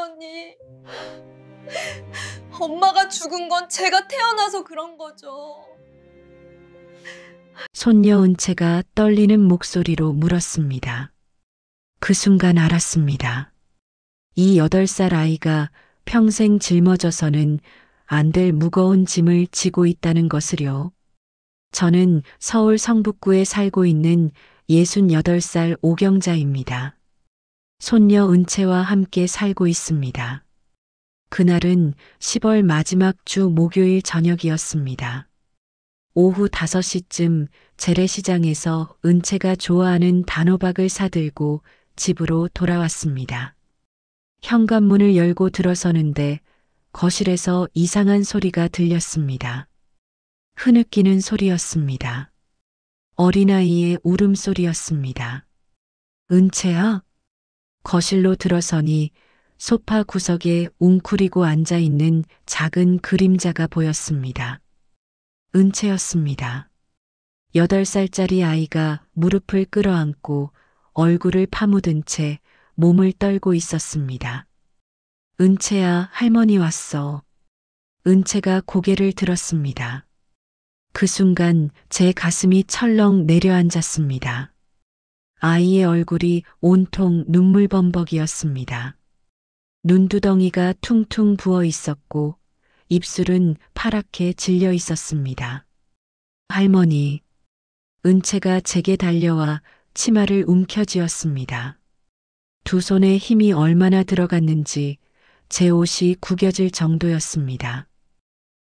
할머니. 엄마가 죽은 건 제가 태어나서 그런 거죠. 손녀 은채가 떨리는 목소리로 물었습니다. 그 순간 알았습니다. 이 8살 아이가 평생 짊어져서는 안 될 무거운 짐을 지고 있다는 것을요. 저는 서울 성북구에 살고 있는 68살 오경자입니다. 손녀 은채와 함께 살고 있습니다. 그날은 10월 마지막 주 목요일 저녁이었습니다. 오후 5시쯤 재래시장에서 은채가 좋아하는 단호박을 사들고 집으로 돌아왔습니다. 현관문을 열고 들어서는데 거실에서 이상한 소리가 들렸습니다. 흐느끼는 소리였습니다. 어린아이의 울음소리였습니다. 은채야? 거실로 들어서니 소파 구석에 웅크리고 앉아있는 작은 그림자가 보였습니다. 은채였습니다. 8살짜리 아이가 무릎을 끌어안고 얼굴을 파묻은 채 몸을 떨고 있었습니다. 은채야, 할머니 왔어. 은채가 고개를 들었습니다. 그 순간 제 가슴이 철렁 내려앉았습니다. 아이의 얼굴이 온통 눈물범벅이었습니다. 눈두덩이가 퉁퉁 부어 있었고 입술은 파랗게 질려 있었습니다. 할머니, 은채가 제게 달려와 치마를 움켜쥐었습니다. 두 손에 힘이 얼마나 들어갔는지 제 옷이 구겨질 정도였습니다.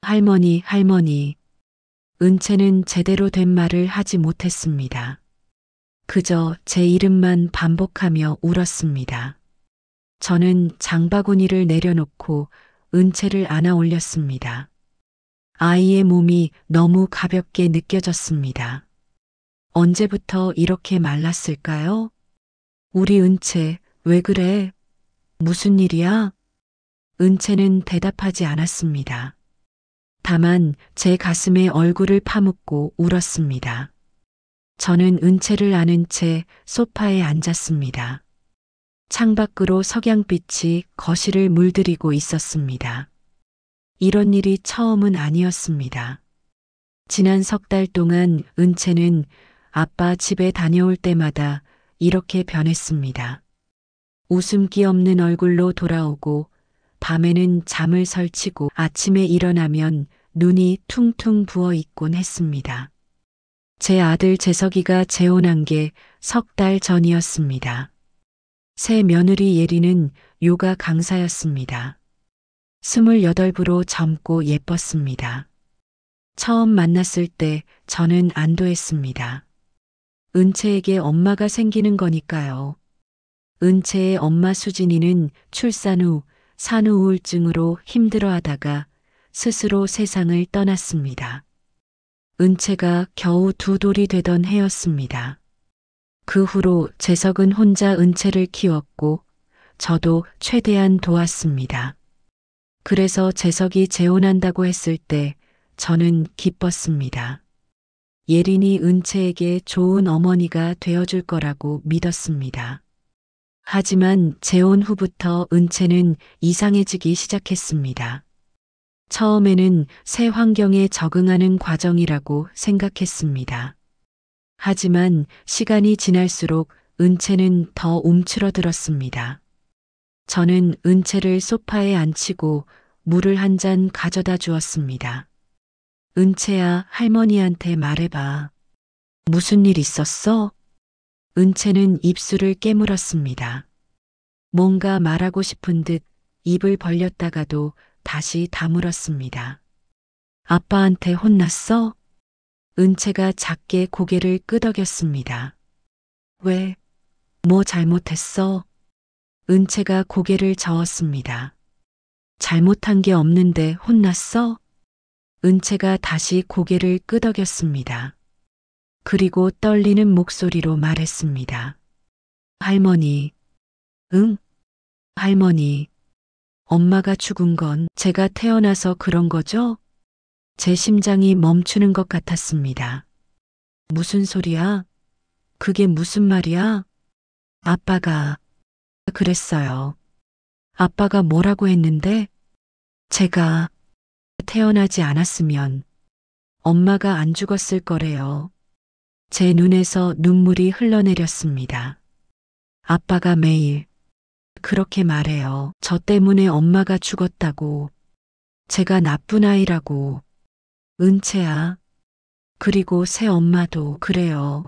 할머니, 할머니. 은채는 제대로 된 말을 하지 못했습니다. 그저 제 이름만 반복하며 울었습니다. 저는 장바구니를 내려놓고 은채를 안아 올렸습니다. 아이의 몸이 너무 가볍게 느껴졌습니다. 언제부터 이렇게 말랐을까요? 우리 은채, 왜 그래? 무슨 일이야? 은채는 대답하지 않았습니다. 다만 제 가슴에 얼굴을 파묻고 울었습니다. 저는 은채를 안은 채 소파에 앉았습니다. 창밖으로 석양빛이 거실을 물들이고 있었습니다. 이런 일이 처음은 아니었습니다. 지난 3달 동안 은채는 아빠 집에 다녀올 때마다 이렇게 변했습니다. 웃음기 없는 얼굴로 돌아오고 밤에는 잠을 설치고 아침에 일어나면 눈이 퉁퉁 부어 있곤 했습니다. 제 아들 재석이가 재혼한 게 3달 전이었습니다. 새 며느리 예리는 요가 강사였습니다. 28부로 젊고 예뻤습니다. 처음 만났을 때 저는 안도했습니다. 은채에게 엄마가 생기는 거니까요. 은채의 엄마 수진이는 출산 후 산후 우울증으로 힘들어하다가 스스로 세상을 떠났습니다. 은채가 겨우 2돌이 되던 해였습니다. 그 후로 재석은 혼자 은채를 키웠고 저도 최대한 도왔습니다. 그래서 재석이 재혼한다고 했을 때 저는 기뻤습니다. 예린이 은채에게 좋은 어머니가 되어줄 거라고 믿었습니다. 하지만 재혼 후부터 은채는 이상해지기 시작했습니다. 처음에는 새 환경에 적응하는 과정이라고 생각했습니다. 하지만 시간이 지날수록 은채는 더 움츠러들었습니다. 저는 은채를 소파에 앉히고 물을 한 잔 가져다 주었습니다. 은채야, 할머니한테 말해봐. 무슨 일 있었어? 은채는 입술을 깨물었습니다. 뭔가 말하고 싶은 듯 입을 벌렸다가도 다시 다물었습니다. 아빠한테 혼났어? 은채가 작게 고개를 끄덕였습니다. 왜? 뭐 잘못했어? 은채가 고개를 저었습니다. 잘못한 게 없는데 혼났어? 은채가 다시 고개를 끄덕였습니다. 그리고 떨리는 목소리로 말했습니다. 할머니. 응? 할머니. 엄마가 죽은 건 제가 태어나서 그런 거죠? 제 심장이 멈추는 것 같았습니다. 무슨 소리야? 그게 무슨 말이야? 아빠가 그랬어요. 아빠가 뭐라고 했는데? 제가 태어나지 않았으면 엄마가 안 죽었을 거래요. 제 눈에서 눈물이 흘러내렸습니다. 아빠가 매일 그렇게 말해요. 저 때문에 엄마가 죽었다고. 제가 나쁜 아이라고. 은채야. 그리고 새 엄마도 그래요.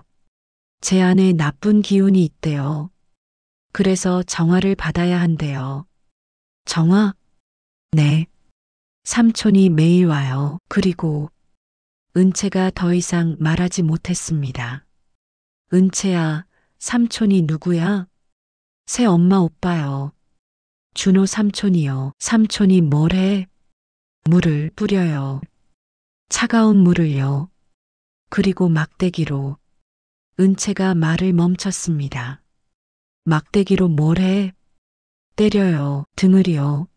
제 안에 나쁜 기운이 있대요. 그래서 정화를 받아야 한대요. 정화? 네. 삼촌이 매일 와요. 그리고 은채가 더 이상 말하지 못했습니다. 은채야, 삼촌이 누구야? 새 엄마 오빠요. 준호 삼촌이요. 삼촌이 뭘 해? 물을 뿌려요. 차가운 물을요. 그리고 막대기로. 은채가 말을 멈췄습니다. 막대기로 뭘 해? 때려요. 등을요.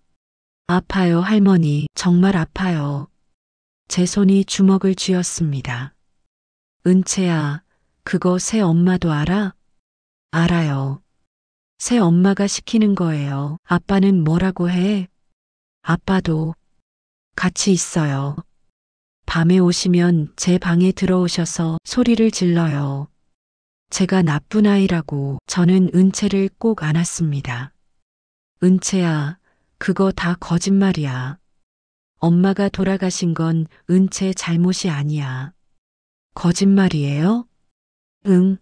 아파요, 할머니. 정말 아파요. 제 손이 주먹을 쥐었습니다. 은채야, 그거 새 엄마도 알아? 알아요. 새 엄마가 시키는 거예요. 아빠는 뭐라고 해? 아빠도 같이 있어요. 밤에 오시면 제 방에 들어오셔서 소리를 질러요. 제가 나쁜 아이라고. 저는 은채를 꼭 안았습니다. 은채야, 그거 다 거짓말이야. 엄마가 돌아가신 건 은채 잘못이 아니야. 거짓말이에요? 응.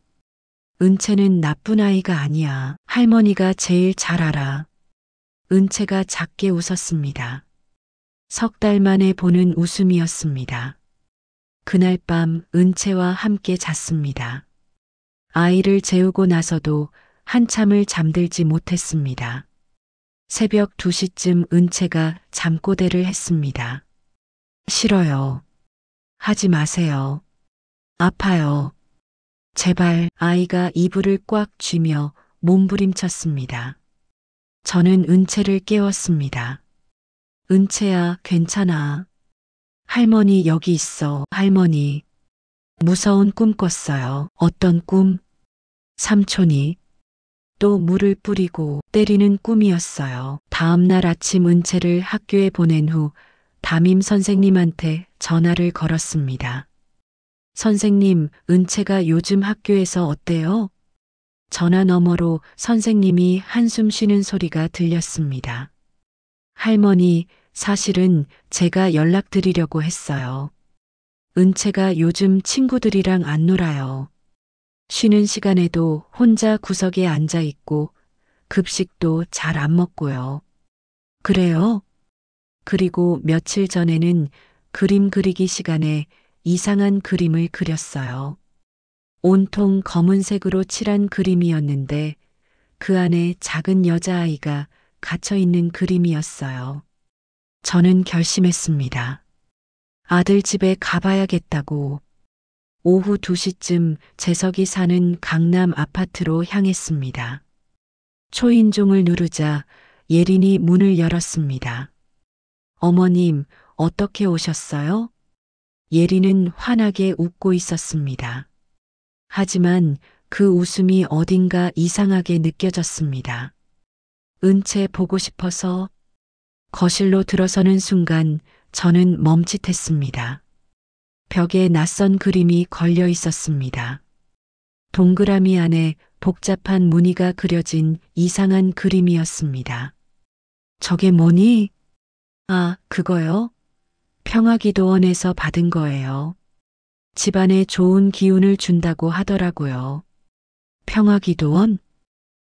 은채는 나쁜 아이가 아니야. 할머니가 제일 잘 알아. 은채가 작게 웃었습니다. 석 달 만에 보는 웃음이었습니다. 그날 밤 은채와 함께 잤습니다. 아이를 재우고 나서도 한참을 잠들지 못했습니다. 새벽 2시쯤 은채가 잠꼬대를 했습니다. 싫어요. 하지 마세요. 아파요. 제발. 아이가 이불을 꽉 쥐며 몸부림쳤습니다. 저는 은채를 깨웠습니다. 은채야, 괜찮아. 할머니 여기 있어. 할머니. 무서운 꿈 꿨어요. 어떤 꿈? 삼촌이 또 물을 뿌리고 때리는 꿈이었어요. 다음 날 아침 은채를 학교에 보낸 후 담임 선생님한테 전화를 걸었습니다. 선생님, 은채가 요즘 학교에서 어때요? 전화 너머로 선생님이 한숨 쉬는 소리가 들렸습니다. 할머니, 사실은 제가 연락드리려고 했어요. 은채가 요즘 친구들이랑 안 놀아요. 쉬는 시간에도 혼자 구석에 앉아 있고 급식도 잘 안 먹고요. 그래요? 그리고 며칠 전에는 그림 그리기 시간에 이상한 그림을 그렸어요. 온통 검은색으로 칠한 그림이었는데 그 안에 작은 여자아이가 갇혀 있는 그림이었어요. 저는 결심했습니다. 아들 집에 가봐야겠다고. 오후 2시쯤 재석이 사는 강남 아파트로 향했습니다. 초인종을 누르자 예린이 문을 열었습니다. 어머님, 어떻게 오셨어요? 예린은 환하게 웃고 있었습니다. 하지만 그 웃음이 어딘가 이상하게 느껴졌습니다. 은채 보고 싶어서. 거실로 들어서는 순간 저는 멈칫했습니다. 벽에 낯선 그림이 걸려 있었습니다. 동그라미 안에 복잡한 무늬가 그려진 이상한 그림이었습니다. 저게 뭐니? 아, 그거요? 평화기도원에서 받은 거예요. 집안에 좋은 기운을 준다고 하더라고요. 평화기도원?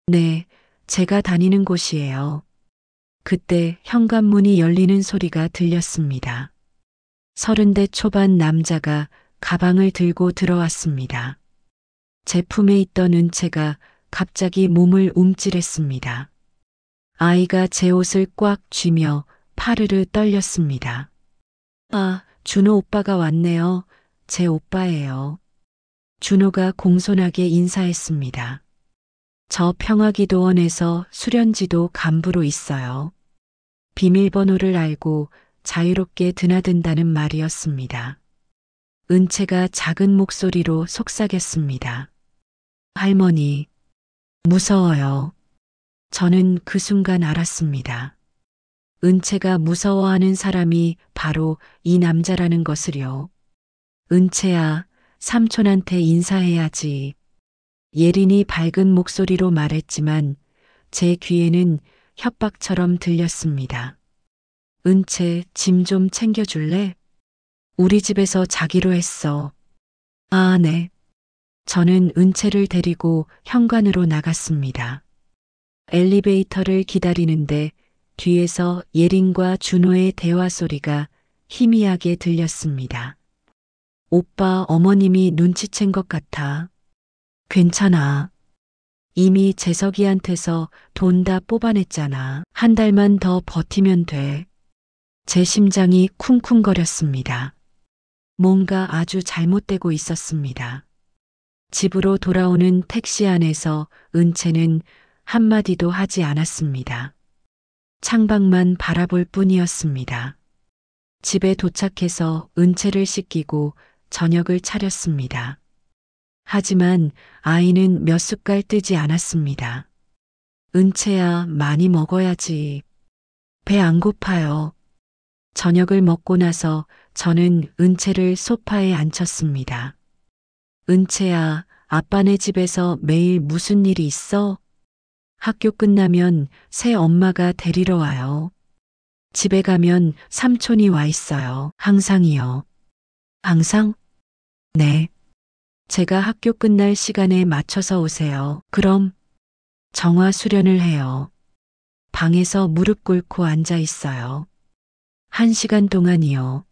네, 제가 다니는 곳이에요. 그때 현관문이 열리는 소리가 들렸습니다. 30대 초반 남자가 가방을 들고 들어왔습니다. 제 품에 있던 은채가 갑자기 몸을 움찔했습니다. 아이가 제 옷을 꽉 쥐며 파르르 떨렸습니다. 아, 준호 오빠가 왔네요. 제 오빠예요. 준호가 공손하게 인사했습니다. 저 평화기도원에서 수련지도 간부로 있어요. 비밀번호를 알고 자유롭게 드나든다는 말이었습니다. 은채가 작은 목소리로 속삭였습니다. 할머니, 무서워요. 저는 그 순간 알았습니다. 은채가 무서워하는 사람이 바로 이 남자라는 것을요. 은채야, 삼촌한테 인사해야지. 예린이 밝은 목소리로 말했지만 제 귀에는 협박처럼 들렸습니다. 은채, 짐 좀 챙겨줄래? 우리 집에서 자기로 했어. 아, 네. 저는 은채를 데리고 현관으로 나갔습니다. 엘리베이터를 기다리는데 뒤에서 예린과 준호의 대화 소리가 희미하게 들렸습니다. 오빠, 어머님이 눈치챈 것 같아. 괜찮아. 이미 재석이한테서 돈 다 뽑아냈잖아. 한 달만 더 버티면 돼. 제 심장이 쿵쿵거렸습니다. 뭔가 아주 잘못되고 있었습니다. 집으로 돌아오는 택시 안에서 은채는 한마디도 하지 않았습니다. 창밖만 바라볼 뿐이었습니다. 집에 도착해서 은채를 씻기고 저녁을 차렸습니다. 하지만 아이는 몇 숟갈 뜨지 않았습니다. 은채야, 많이 먹어야지. 배 안 고파요. 저녁을 먹고 나서 저는 은채를 소파에 앉혔습니다. 은채야, 아빠네 집에서 매일 무슨 일이 있어? 학교 끝나면 새 엄마가 데리러 와요. 집에 가면 삼촌이 와 있어요. 항상이요. 항상? 네. 제가 학교 끝날 시간에 맞춰서 오세요. 그럼 정화 수련을 해요. 방에서 무릎 꿇고 앉아 있어요. 1시간 동안이요.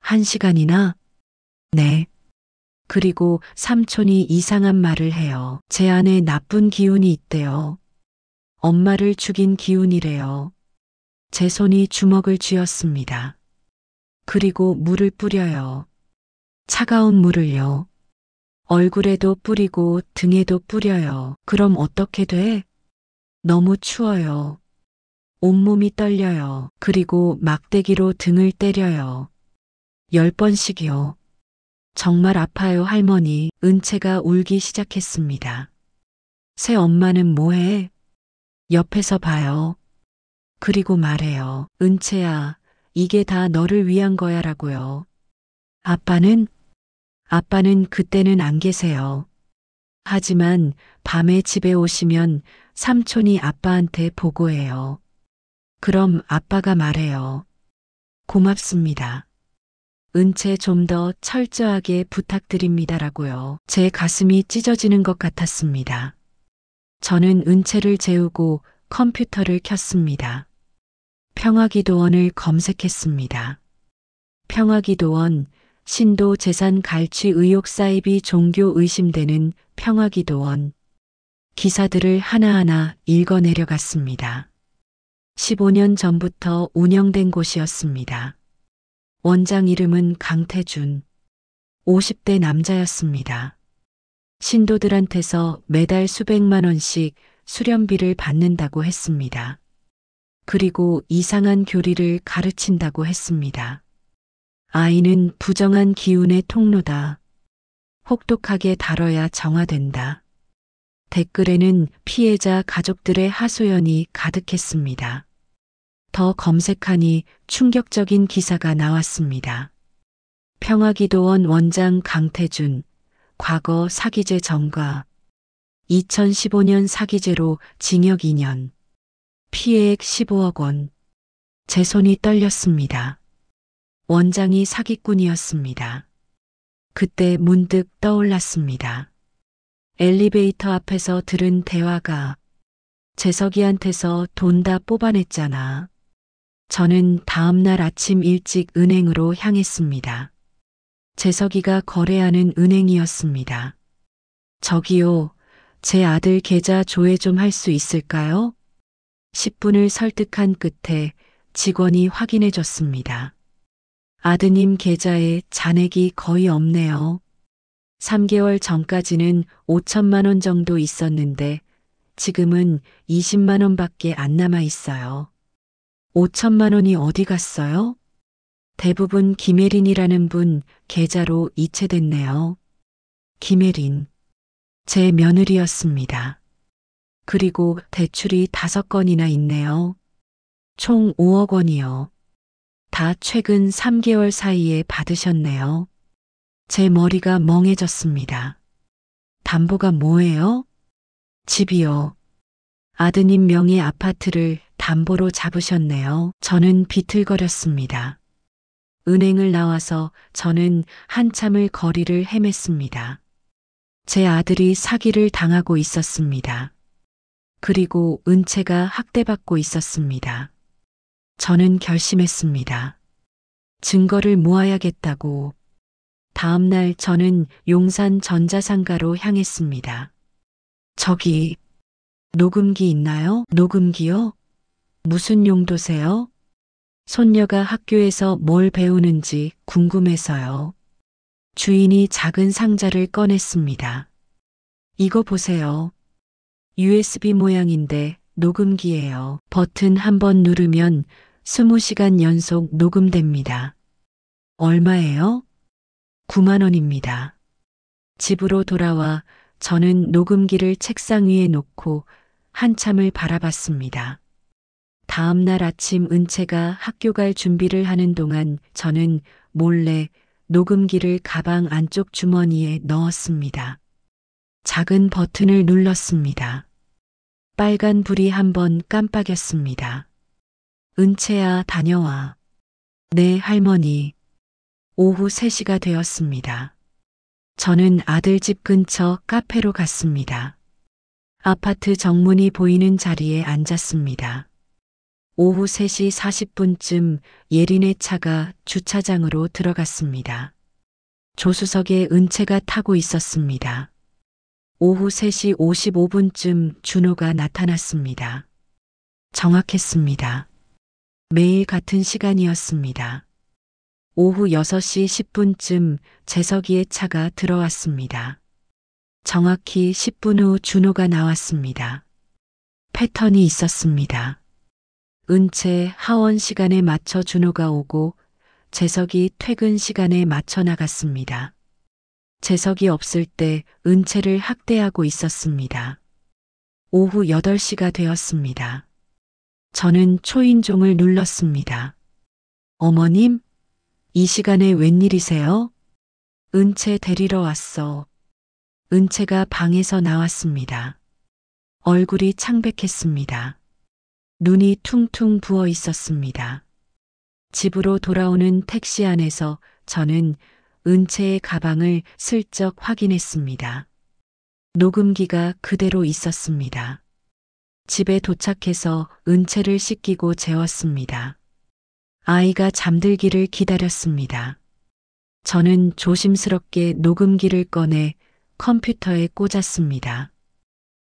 1시간이나? 네. 그리고 삼촌이 이상한 말을 해요. 제 안에 나쁜 기운이 있대요. 엄마를 죽인 기운이래요. 제 손이 주먹을 쥐었습니다. 그리고 물을 뿌려요. 차가운 물을요. 얼굴에도 뿌리고 등에도 뿌려요. 그럼 어떻게 돼? 너무 추워요. 온몸이 떨려요. 그리고 막대기로 등을 때려요. 10번씩이요. 정말 아파요, 할머니. 은채가 울기 시작했습니다. 새 엄마는 뭐해? 옆에서 봐요. 그리고 말해요. 은채야, 이게 다 너를 위한 거야라고요. 아빠는 그때는 안 계세요. 하지만 밤에 집에 오시면 삼촌이 아빠한테 보고해요. 그럼 아빠가 말해요. 고맙습니다. 은채 좀 더 철저하게 부탁드립니다라고요. 제 가슴이 찢어지는 것 같았습니다. 저는 은채를 재우고 컴퓨터를 켰습니다. 평화기도원을 검색했습니다. 평화기도원, 신도 재산 갈취 의혹 사입이 종교 의심되는 평화기도원. 기사들을 하나하나 읽어내려갔습니다. 15년 전부터 운영된 곳이었습니다. 원장 이름은 강태준. 50대 남자였습니다. 신도들한테서 매달 수백만 원씩 수련비를 받는다고 했습니다. 그리고 이상한 교리를 가르친다고 했습니다. 아이는 부정한 기운의 통로다. 혹독하게 다뤄야 정화된다. 댓글에는 피해자 가족들의 하소연이 가득했습니다. 더 검색하니 충격적인 기사가 나왔습니다. 평화기도원 원장 강태준, 과거 사기죄 전과, 2015년 사기죄로 징역 2년, 피해액 15억 원. 제 손이 떨렸습니다. 원장이 사기꾼이었습니다. 그때 문득 떠올랐습니다. 엘리베이터 앞에서 들은 대화가 재석이한테서 돈 다 뽑아냈잖아. 저는 다음날 아침 일찍 은행으로 향했습니다. 재석이가 거래하는 은행이었습니다. 저기요, 제 아들 계좌 조회 좀 할 수 있을까요? 10분을 설득한 끝에 직원이 확인해 줬습니다. 아드님 계좌에 잔액이 거의 없네요. 3개월 전까지는 5천만 원 정도 있었는데 지금은 20만 원밖에 안 남아 있어요. 5천만 원이 어디 갔어요? 대부분 김혜린이라는 분 계좌로 이체됐네요. 김혜린, 제 며느리였습니다. 그리고 대출이 5건이나 있네요. 총 5억 원이요. 다 최근 3개월 사이에 받으셨네요. 제 머리가 멍해졌습니다. 담보가 뭐예요? 집이요. 아드님 명의 아파트를 담보로 잡으셨네요. 저는 비틀거렸습니다. 은행을 나와서 저는 한참을 거리를 헤맸습니다. 제 아들이 사기를 당하고 있었습니다. 그리고 은채가 학대받고 있었습니다. 저는 결심했습니다. 증거를 모아야겠다고. 다음 날 저는 용산 전자상가로 향했습니다. 저기, 녹음기 있나요? 녹음기요? 무슨 용도세요? 손녀가 학교에서 뭘 배우는지 궁금해서요. 주인이 작은 상자를 꺼냈습니다. 이거 보세요. USB 모양인데 녹음기예요. 버튼 한 번 누르면 20시간 연속 녹음됩니다. 얼마예요? 9만 원입니다. 집으로 돌아와 저는 녹음기를 책상 위에 놓고 한참을 바라봤습니다. 다음 날 아침 은채가 학교 갈 준비를 하는 동안 저는 몰래 녹음기를 가방 안쪽 주머니에 넣었습니다. 작은 버튼을 눌렀습니다. 빨간 불이 한번 깜빡였습니다. 은채야, 다녀와. 네, 할머니. 오후 3시가 되었습니다. 저는 아들 집 근처 카페로 갔습니다. 아파트 정문이 보이는 자리에 앉았습니다. 오후 3시 40분쯤 예린의 차가 주차장으로 들어갔습니다. 조수석에 은채가 타고 있었습니다. 오후 3시 55분쯤 준호가 나타났습니다. 정확했습니다. 매일 같은 시간이었습니다. 오후 6시 10분쯤 재석이의 차가 들어왔습니다. 정확히 10분 후 준호가 나왔습니다. 패턴이 있었습니다. 은채 하원 시간에 맞춰 준호가 오고 재석이 퇴근 시간에 맞춰 나갔습니다. 재석이 없을 때 은채를 학대하고 있었습니다. 오후 8시가 되었습니다. 저는 초인종을 눌렀습니다. 어머님, 이 시간에 웬일이세요? 은채 데리러 왔어. 은채가 방에서 나왔습니다. 얼굴이 창백했습니다. 눈이 퉁퉁 부어 있었습니다. 집으로 돌아오는 택시 안에서 저는 은채의 가방을 슬쩍 확인했습니다. 녹음기가 그대로 있었습니다. 집에 도착해서 은채를 씻기고 재웠습니다. 아이가 잠들기를 기다렸습니다. 저는 조심스럽게 녹음기를 꺼내 컴퓨터에 꽂았습니다.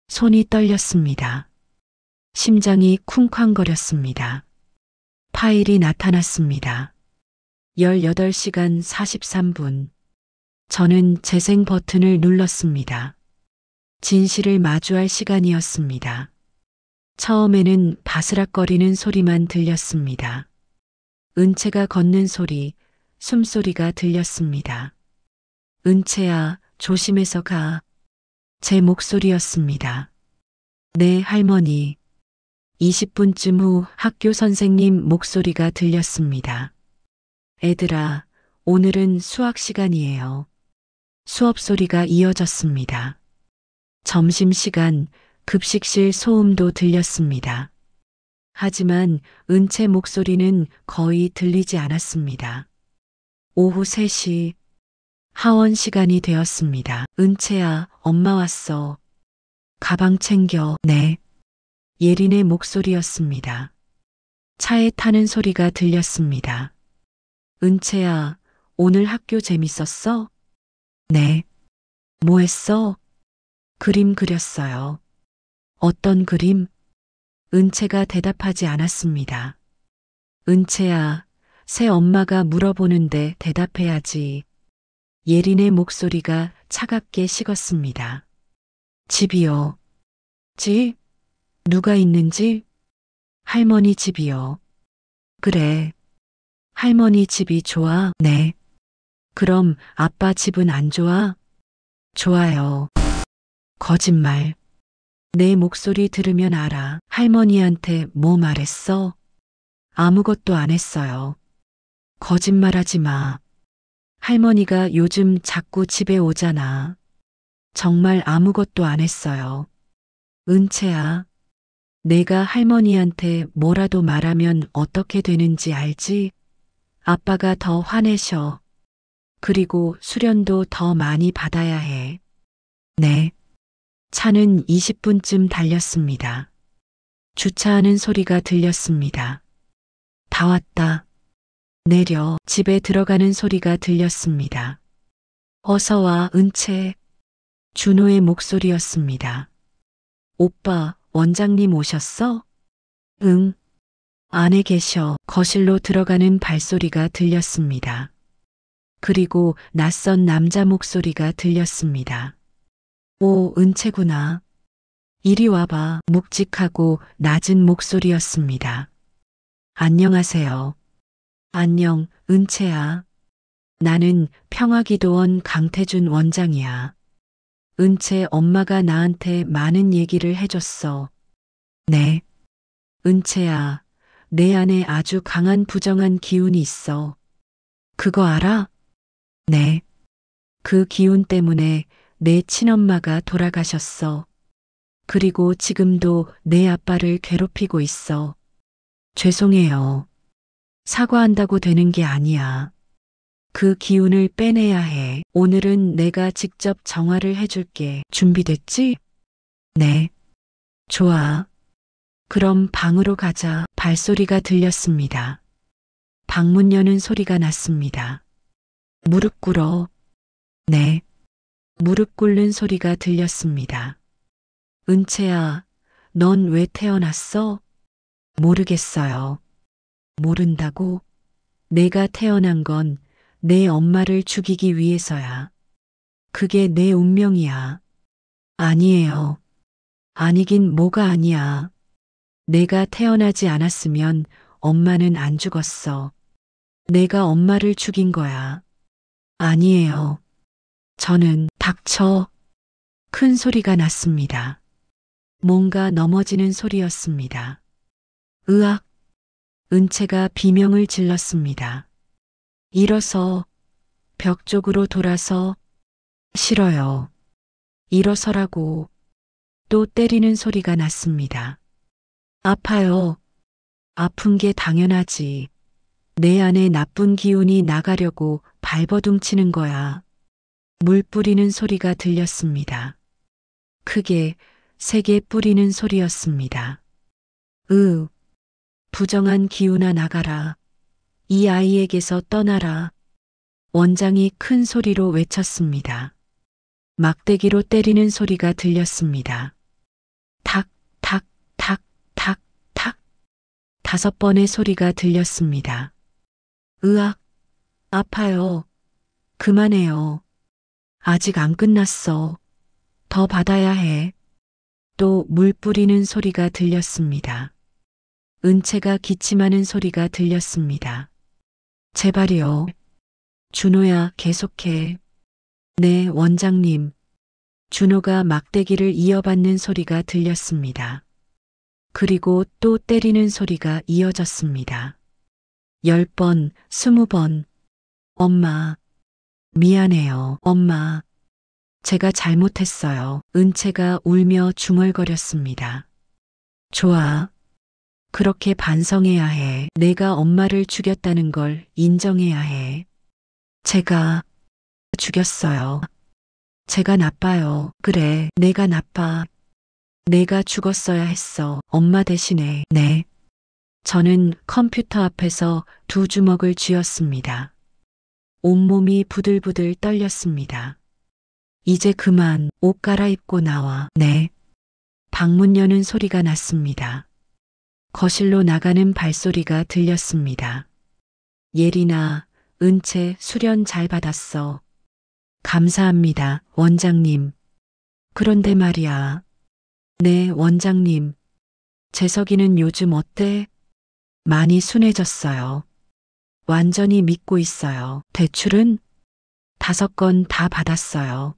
손이 떨렸습니다. 심장이 쿵쾅거렸습니다. 파일이 나타났습니다. 18시간 43분. 저는 재생 버튼을 눌렀습니다. 진실을 마주할 시간이었습니다. 처음에는 바스락거리는 소리만 들렸습니다. 은채가 걷는 소리, 숨소리가 들렸습니다. 은채야, 조심해서 가. 제 목소리였습니다. 네, 할머니. 20분쯤 후 학교 선생님 목소리가 들렸습니다. 애들아, 오늘은 수학 시간이에요. 수업 소리가 이어졌습니다. 점심시간, 급식실 소음도 들렸습니다. 하지만 은채 목소리는 거의 들리지 않았습니다. 오후 3시, 하원 시간이 되었습니다. 은채야, 엄마 왔어. 가방 챙겨. 네. 예린의 목소리였습니다. 차에 타는 소리가 들렸습니다. 은채야, 오늘 학교 재밌었어? 네. 뭐 했어? 그림 그렸어요. 어떤 그림? 은채가 대답하지 않았습니다. 은채야, 새 엄마가 물어보는데 대답해야지. 예린의 목소리가 차갑게 식었습니다. 집이요. 집? 누가 있는지? 할머니 집이요. 그래. 할머니 집이 좋아? 네. 그럼 아빠 집은 안 좋아? 좋아요. 거짓말. 내 목소리 들으면 알아. 할머니한테 뭐 말했어? 아무것도 안 했어요. 거짓말하지 마. 할머니가 요즘 자꾸 집에 오잖아. 정말 아무것도 안 했어요. 은채야, 내가 할머니한테 뭐라도 말하면 어떻게 되는지 알지? 아빠가 더 화내셔. 그리고 수련도 더 많이 받아야 해. 네. 차는 20분쯤 달렸습니다. 주차하는 소리가 들렸습니다. 다 왔다. 내려 집에 들어가는 소리가 들렸습니다. 어서 와, 은채. 준호의 목소리였습니다. 오빠, 원장님 오셨어? 응. 안에 계셔. 거실로 들어가는 발소리가 들렸습니다. 그리고 낯선 남자 목소리가 들렸습니다. 오, 은채구나. 이리 와봐. 묵직하고 낮은 목소리였습니다. 안녕하세요. 안녕, 은채야. 나는 평화기도원 강태준 원장이야. 은채 엄마가 나한테 많은 얘기를 해줬어. 네. 은채야, 내 안에 아주 강한 부정한 기운이 있어. 그거 알아? 네. 그 기운 때문에 내 친엄마가 돌아가셨어. 그리고 지금도 내 아빠를 괴롭히고 있어. 죄송해요. 사과한다고 되는 게 아니야. 그 기운을 빼내야 해. 오늘은 내가 직접 정화를 해줄게. 준비됐지? 네. 좋아. 그럼 방으로 가자. 발소리가 들렸습니다. 방문 여는 소리가 났습니다. 무릎 꿇어. 네. 무릎 꿇는 소리가 들렸습니다. 은채야, 넌 왜 태어났어? 모르겠어요. 모른다고? 내가 태어난 건 내 엄마를 죽이기 위해서야. 그게 내 운명이야. 아니에요. 아니긴 뭐가 아니야. 내가 태어나지 않았으면 엄마는 안 죽었어. 내가 엄마를 죽인 거야. 아니에요. 저는 닥쳐. 큰 소리가 났습니다. 뭔가 넘어지는 소리였습니다. 으악! 은채가 비명을 질렀습니다. 일어서, 벽 쪽으로 돌아서, 싫어요. 일어서라고. 또 때리는 소리가 났습니다. 아파요. 아픈 게 당연하지. 내 안에 나쁜 기운이 나가려고 발버둥 치는 거야. 물 뿌리는 소리가 들렸습니다. 크게 세게 뿌리는 소리였습니다. 부정한 기운아 나가라. 이 아이에게서 떠나라. 원장이 큰 소리로 외쳤습니다. 막대기로 때리는 소리가 들렸습니다. 탁, 탁, 탁, 탁, 탁. 5번의 소리가 들렸습니다. 으악, 아파요. 그만해요. 아직 안 끝났어. 더 받아야 해. 또 물 뿌리는 소리가 들렸습니다. 은채가 기침하는 소리가 들렸습니다. 제발이요. 준호야, 계속해. 네, 원장님. 준호가 막대기를 이어받는 소리가 들렸습니다. 그리고 또 때리는 소리가 이어졌습니다. 10번, 20번. 엄마. 미안해요, 엄마. 제가 잘못했어요. 은채가 울며 중얼거렸습니다. 좋아. 그렇게 반성해야 해. 내가 엄마를 죽였다는 걸 인정해야 해. 제가 죽였어요. 제가 나빠요. 그래, 내가 나빠. 내가 죽었어야 했어. 엄마 대신에. 네. 저는 컴퓨터 앞에서 2주먹을 쥐었습니다. 온몸이 부들부들 떨렸습니다. 이제 그만 옷 갈아입고 나와. 네. 방문 여는 소리가 났습니다. 거실로 나가는 발소리가 들렸습니다. 예린아, 은채 수련 잘 받았어. 감사합니다, 원장님. 그런데 말이야. 네, 원장님. 재석이는 요즘 어때? 많이 순해졌어요. 완전히 믿고 있어요. 대출은 5건 다 받았어요.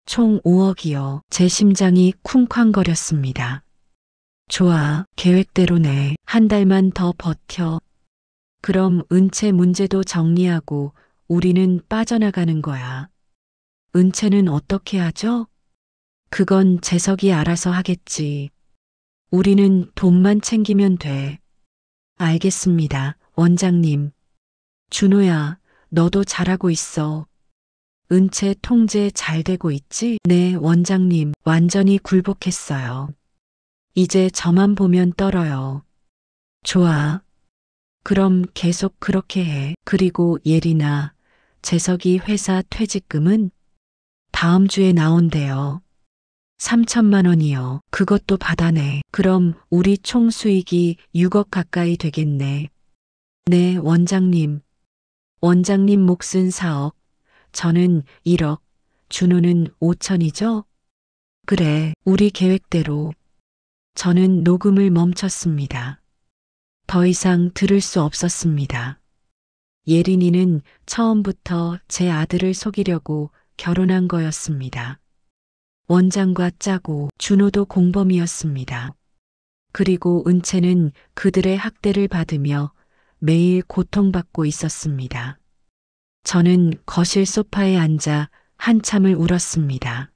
총 5억이요. 제 심장이 쿵쾅거렸습니다. 좋아, 계획대로네. 한 달만 더 버텨. 그럼 은채 문제도 정리하고 우리는 빠져나가는 거야. 은채는 어떻게 하죠? 그건 재석이 알아서 하겠지. 우리는 돈만 챙기면 돼. 알겠습니다, 원장님. 준호야, 너도 잘하고 있어. 은채 통제 잘 되고 있지? 네, 원장님. 완전히 굴복했어요. 이제 저만 보면 떨어요. 좋아. 그럼 계속 그렇게 해. 그리고 예린아, 재석이 회사 퇴직금은 다음 주에 나온대요. 3천만 원이요. 그것도 받아내. 그럼 우리 총 수익이 6억 가까이 되겠네. 네, 원장님. 원장님 몫은 4억, 저는 1억, 준호는 5천이죠? 그래, 우리 계획대로. 저는 녹음을 멈췄습니다. 더 이상 들을 수 없었습니다. 예린이는 처음부터 제 아들을 속이려고 결혼한 거였습니다. 원장과 짜고 준호도 공범이었습니다. 그리고 은채는 그들의 학대를 받으며 매일 고통받고 있었습니다. 저는 거실 소파에 앉아 한참을 울었습니다.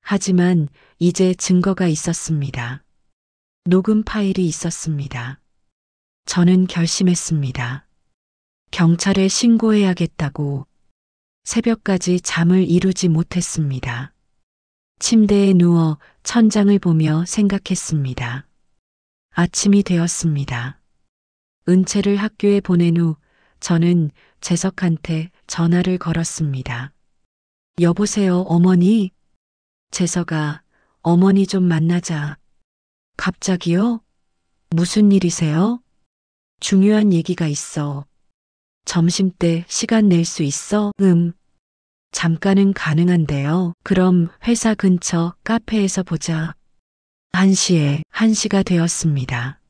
하지만 이제 증거가 있었습니다. 녹음 파일이 있었습니다. 저는 결심했습니다. 경찰에 신고해야겠다고. 새벽까지 잠을 이루지 못했습니다. 침대에 누워 천장을 보며 생각했습니다. 아침이 되었습니다. 은채를 학교에 보낸 후 저는 재석한테 전화를 걸었습니다. 여보세요, 어머니? 재석아, 어머니 좀 만나자. 갑자기요? 무슨 일이세요? 중요한 얘기가 있어. 점심때 시간 낼 수 있어? 잠깐은 가능한데요. 그럼 회사 근처 카페에서 보자. 1시에 1시가 되었습니다.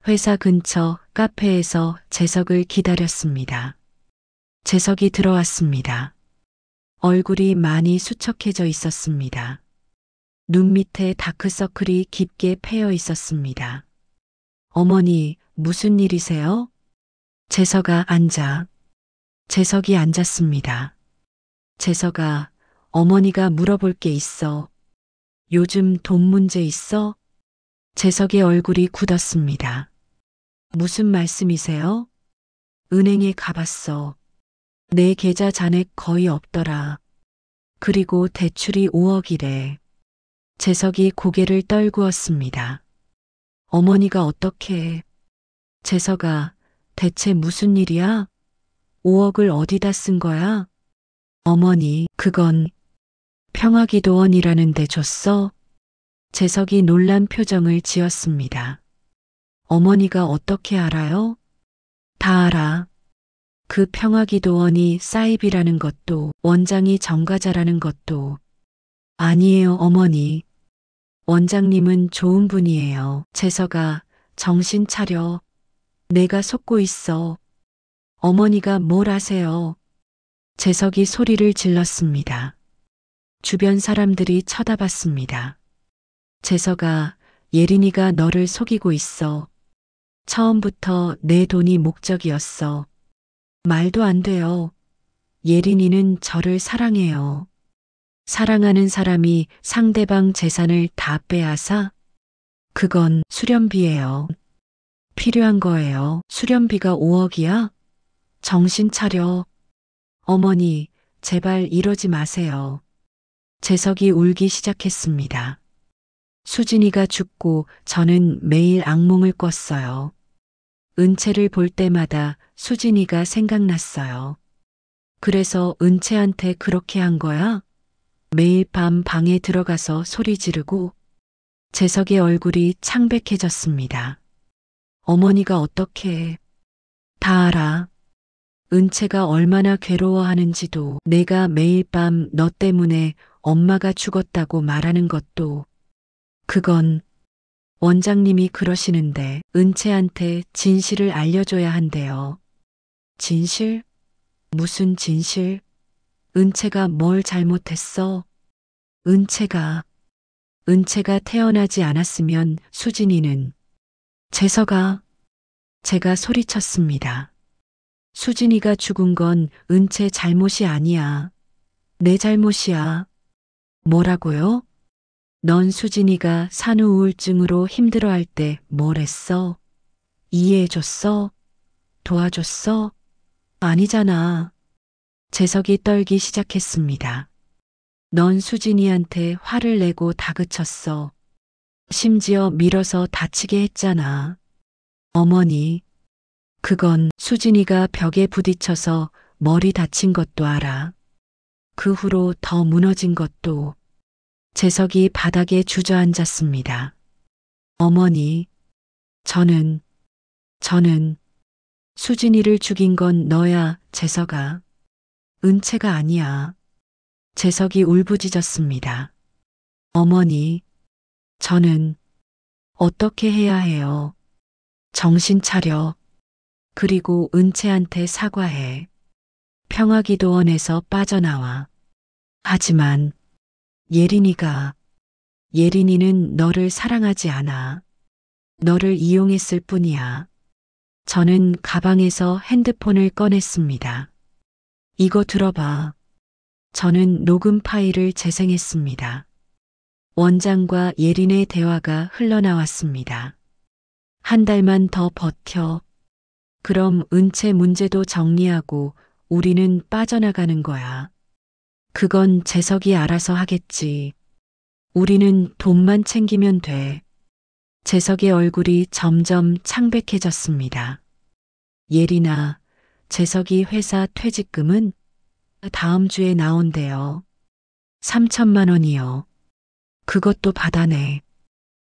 회사 근처 카페에서 재석을 기다렸습니다. 재석이 들어왔습니다. 얼굴이 많이 수척해져 있었습니다. 눈 밑에 다크서클이 깊게 패여 있었습니다. 어머니, 무슨 일이세요? 재석아, 앉아. 재석이 앉았습니다. 재석아, 어머니가 물어볼 게 있어. 요즘 돈 문제 있어? 재석의 얼굴이 굳었습니다. 무슨 말씀이세요? 은행에 가봤어. 내 계좌 잔액 거의 없더라. 그리고 대출이 5억이래. 재석이 고개를 떨구었습니다. 어머니가 어떻게? 재석아, 대체 무슨 일이야? 5억을 어디다 쓴 거야? 어머니, 그건 평화기도원이라는 데 줬어? 재석이 놀란 표정을 지었습니다. 어머니가 어떻게 알아요? 다 알아. 그 평화기도원이 사입이라는 것도 원장이 정과자라는 것도. 아니에요, 어머니. 원장님은 좋은 분이에요. 재석아, 정신 차려. 내가 속고 있어. 어머니가 뭘 아세요? 재석이 소리를 질렀습니다. 주변 사람들이 쳐다봤습니다. 재석아, 예린이가 너를 속이고 있어. 처음부터 내 돈이 목적이었어. 말도 안 돼요. 예린이는 저를 사랑해요. 사랑하는 사람이 상대방 재산을 다 빼앗아? 그건 수련비예요. 필요한 거예요. 수련비가 5억이야? 정신 차려. 어머니, 제발 이러지 마세요. 재석이 울기 시작했습니다. 수진이가 죽고 저는 매일 악몽을 꿨어요. 은채를 볼 때마다 수진이가 생각났어요. 그래서 은채한테 그렇게 한 거야? 매일 밤 방에 들어가서 소리 지르고. 재석의 얼굴이 창백해졌습니다. 어머니가 어떻게? 다 알아. 은채가 얼마나 괴로워하는지도, 내가 매일 밤 너 때문에 엄마가 죽었다고 말하는 것도. 그건 원장님이 그러시는데 은채한테 진실을 알려줘야 한대요. 진실? 무슨 진실? 은채가 뭘 잘못했어? 은채가 태어나지 않았으면 수진이는 제가 소리쳤습니다. 수진이가 죽은 건 은채 잘못이 아니야. 내 잘못이야. 뭐라고요? 넌 수진이가 산후 우울증으로 힘들어할 때 뭘 했어? 이해해줬어? 도와줬어? 아니잖아. 재석이 떨기 시작했습니다. 넌 수진이한테 화를 내고 다그쳤어. 심지어 밀어서 다치게 했잖아. 어머니, 그건 수진이가 벽에 부딪혀서 머리 다친 것도 알아. 그 후로 더 무너진 것도. 재석이 바닥에 주저앉았습니다. 어머니, 저는 수진이를 죽인 건 너야, 재석아. 은채가 아니야. 재석이 울부짖었습니다. 어머니, 저는 어떻게 해야 해요? 정신 차려. 그리고 은채한테 사과해. 평화기도원에서 빠져나와. 하지만 예린이는 너를 사랑하지 않아. 너를 이용했을 뿐이야. 저는 가방에서 핸드폰을 꺼냈습니다. 이거 들어봐. 저는 녹음 파일을 재생했습니다. 원장과 예린의 대화가 흘러나왔습니다. 한 달만 더 버텨. 그럼 은채 문제도 정리하고 우리는 빠져나가는 거야. 그건 재석이 알아서 하겠지. 우리는 돈만 챙기면 돼. 재석의 얼굴이 점점 창백해졌습니다. 예린아, 재석이 회사 퇴직금은 다음 주에 나온대요. 3천만 원이요. 그것도 받아내.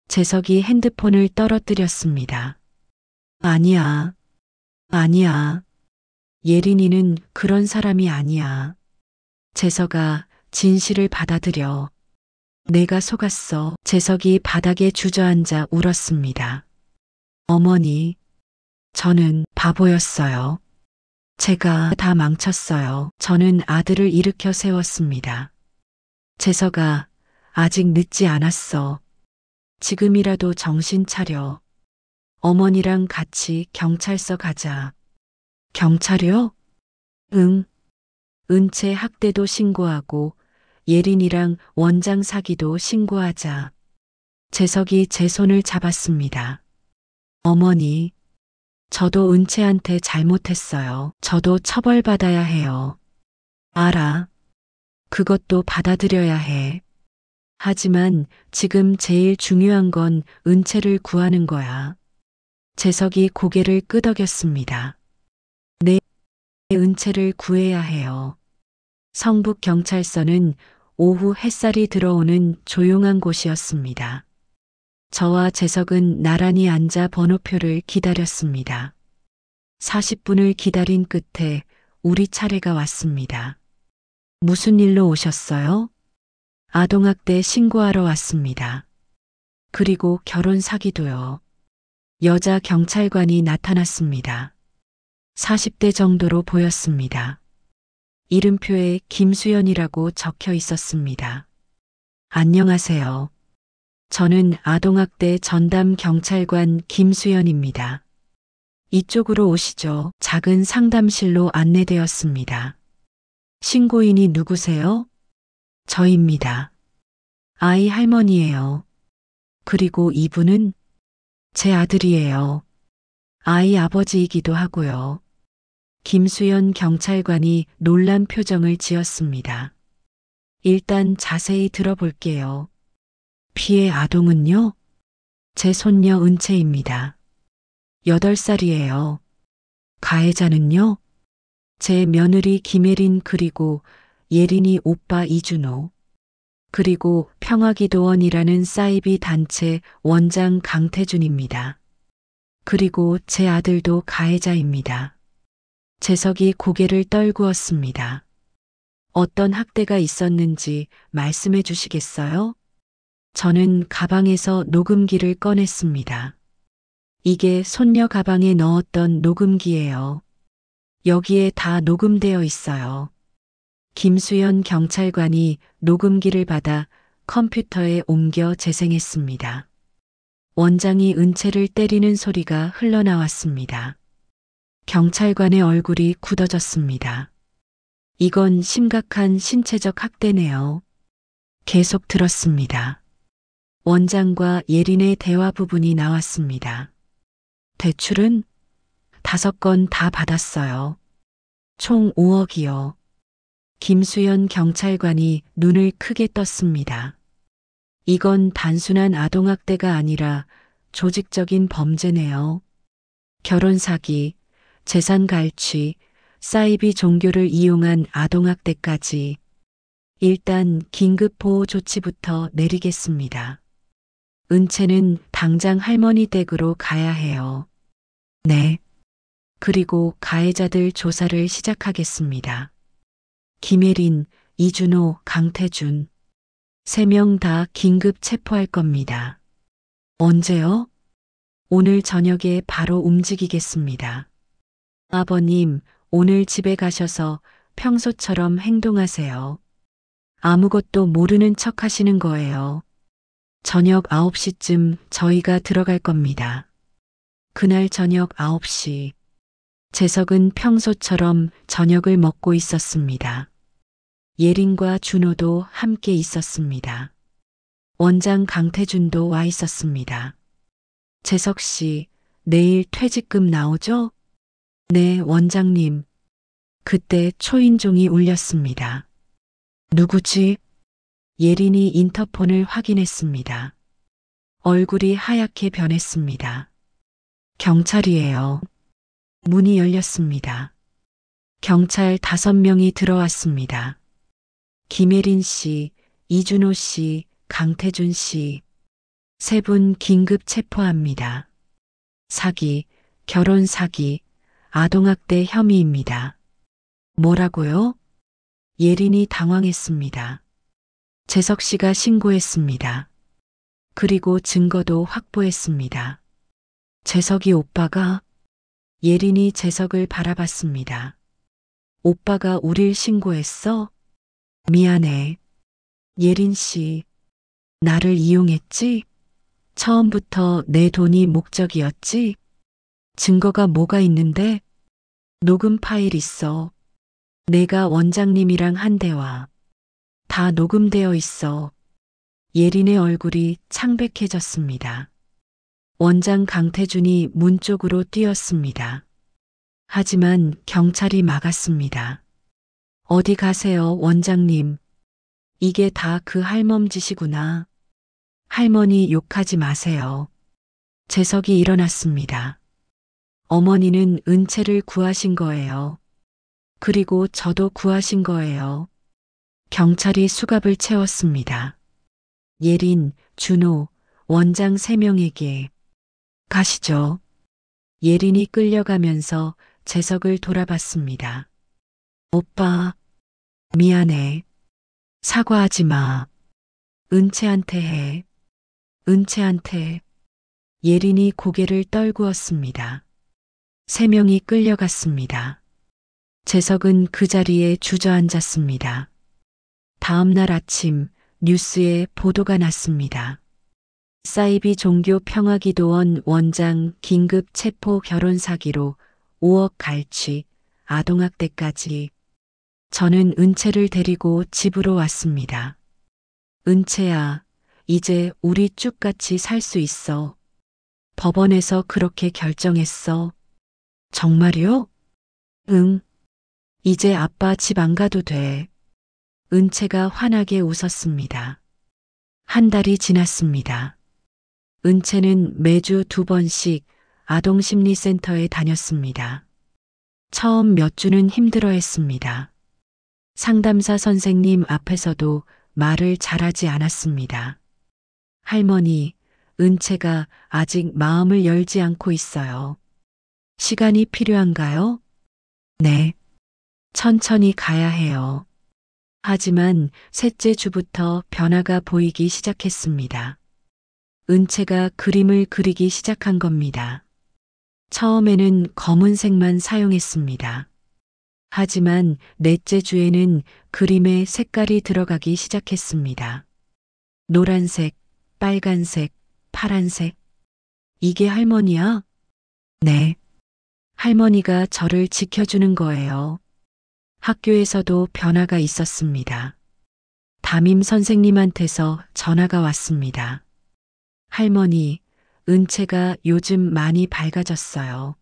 재석이 핸드폰을 떨어뜨렸습니다. 아니야. 예린이는 그런 사람이 아니야. 재석아, 진실을 받아들여. 내가 속았어. 재석이 바닥에 주저앉아 울었습니다. 어머니, 저는 바보였어요. 제가 다 망쳤어요. 저는 아들을 일으켜 세웠습니다. 재석아, 아직 늦지 않았어. 지금이라도 정신 차려. 어머니랑 같이 경찰서 가자. 경찰이요? 응. 은채 학대도 신고하고 예린이랑 원장 사기도 신고하자. 재석이 제 손을 잡았습니다. 어머니, 저도 은채한테 잘못했어요. 저도 처벌받아야 해요. 알아. 그것도 받아들여야 해. 하지만 지금 제일 중요한 건 은채를 구하는 거야. 재석이 고개를 끄덕였습니다. 네, 은채를 구해야 해요. 성북경찰서는 오후 햇살이 들어오는 조용한 곳이었습니다. 저와 재석은 나란히 앉아 번호표를 기다렸습니다. 40분을 기다린 끝에 우리 차례가 왔습니다. 무슨 일로 오셨어요? 아동학대 신고하러 왔습니다. 그리고 결혼 사기도요. 여자 경찰관이 나타났습니다. 40대 정도로 보였습니다. 이름표에 김수연이라고 적혀 있었습니다. 안녕하세요. 저는 아동학대 전담 경찰관 김수연입니다. 이쪽으로 오시죠. 작은 상담실로 안내되었습니다. 신고인이 누구세요? 저입니다. 아이 할머니예요. 그리고 이분은 제 아들이에요. 아이 아버지이기도 하고요. 김수연 경찰관이 놀란 표정을 지었습니다. 일단 자세히 들어볼게요. 피해 아동은요? 제 손녀 은채입니다. 8살이에요. 가해자는요? 제 며느리 김예린 그리고 예린이 오빠 이준호. 그리고 평화기도원이라는 사이비 단체 원장 강태준입니다. 그리고 제 아들도 가해자입니다. 재석이 고개를 떨구었습니다. 어떤 학대가 있었는지 말씀해 주시겠어요? 저는 가방에서 녹음기를 꺼냈습니다. 이게 손녀 가방에 넣었던 녹음기예요. 여기에 다 녹음되어 있어요. 김수연 경찰관이 녹음기를 받아 컴퓨터에 옮겨 재생했습니다. 원장이 은채를 때리는 소리가 흘러나왔습니다. 경찰관의 얼굴이 굳어졌습니다. 이건 심각한 신체적 학대네요. 계속 들었습니다. 원장과 예린의 대화 부분이 나왔습니다. 대출은 5건 다 받았어요. 총 5억이요. 김수연 경찰관이 눈을 크게 떴습니다. 이건 단순한 아동학대가 아니라 조직적인 범죄네요. 결혼 사기, 재산 갈취, 사이비 종교를 이용한 아동학대까지. 일단 긴급 보호 조치부터 내리겠습니다. 은채는 당장 할머니 댁으로 가야 해요. 네. 그리고 가해자들 조사를 시작하겠습니다. 김혜린, 이준호, 강태준. 3명 다 긴급 체포할 겁니다. 언제요? 오늘 저녁에 바로 움직이겠습니다. 아버님, 오늘 집에 가셔서 평소처럼 행동하세요. 아무것도 모르는 척 하시는 거예요. 저녁 9시쯤 저희가 들어갈 겁니다. 그날 저녁 9시. 재석은 평소처럼 저녁을 먹고 있었습니다. 예린과 준호도 함께 있었습니다. 원장 강태준도 와 있었습니다. 재석 씨, 내일 퇴직금 나오죠? 네, 원장님. 그때 초인종이 울렸습니다. 누구지? 예린이 인터폰을 확인했습니다. 얼굴이 하얗게 변했습니다. 경찰이에요. 문이 열렸습니다. 경찰 5명이 들어왔습니다. 김혜린 씨, 이준호 씨, 강태준 씨. 3분 긴급 체포합니다. 사기, 결혼 사기, 아동학대 혐의입니다. 뭐라고요? 예린이 당황했습니다. 재석 씨가 신고했습니다. 그리고 증거도 확보했습니다. 재석이 오빠가? 예린이 재석을 바라봤습니다. 오빠가 우릴 신고했어? 미안해. 예린 씨, 나를 이용했지? 처음부터 내 돈이 목적이었지? 증거가 뭐가 있는데? 녹음 파일 있어. 내가 원장님이랑 한 대화. 다 녹음되어 있어. 예린의 얼굴이 창백해졌습니다. 원장 강태준이 문 쪽으로 뛰었습니다. 하지만 경찰이 막았습니다. 어디 가세요, 원장님. 이게 다 그 할멈 짓이구나. 할머니 욕하지 마세요. 재석이 일어났습니다. 어머니는 은채를 구하신 거예요. 그리고 저도 구하신 거예요. 경찰이 수갑을 채웠습니다. 예린, 준호, 원장 3명에게. 가시죠. 예린이 끌려가면서 재석을 돌아봤습니다. 오빠, 미안해. 사과하지 마. 은채한테 해. 은채한테. 예린이 고개를 떨구었습니다. 3명이 끌려갔습니다. 재석은 그 자리에 주저앉았습니다. 다음 날 아침 뉴스에 보도가 났습니다. 사이비 종교 평화기도원 원장 긴급 체포 결혼 사기로 5억 갈취, 아동학대까지. 저는 은채를 데리고 집으로 왔습니다. 은채야, 이제 우리 쭉같이 살 수 있어. 법원에서 그렇게 결정했어. 정말요? 응. 이제 아빠 집 안 가도 돼. 은채가 환하게 웃었습니다. 한 달이 지났습니다. 은채는 매주 2번씩 아동심리센터에 다녔습니다. 처음 몇 주는 힘들어했습니다. 상담사 선생님 앞에서도 말을 잘하지 않았습니다. 할머니, 은채가 아직 마음을 열지 않고 있어요. 시간이 필요한가요? 네. 천천히 가야 해요. 하지만 셋째 주부터 변화가 보이기 시작했습니다. 은채가 그림을 그리기 시작한 겁니다. 처음에는 검은색만 사용했습니다. 하지만 넷째 주에는 그림에 색깔이 들어가기 시작했습니다. 노란색, 빨간색, 파란색. 이게 할머니야? 네. 할머니가 저를 지켜주는 거예요. 학교에서도 변화가 있었습니다. 담임 선생님한테서 전화가 왔습니다. 할머니, 은채가 요즘 많이 밝아졌어요.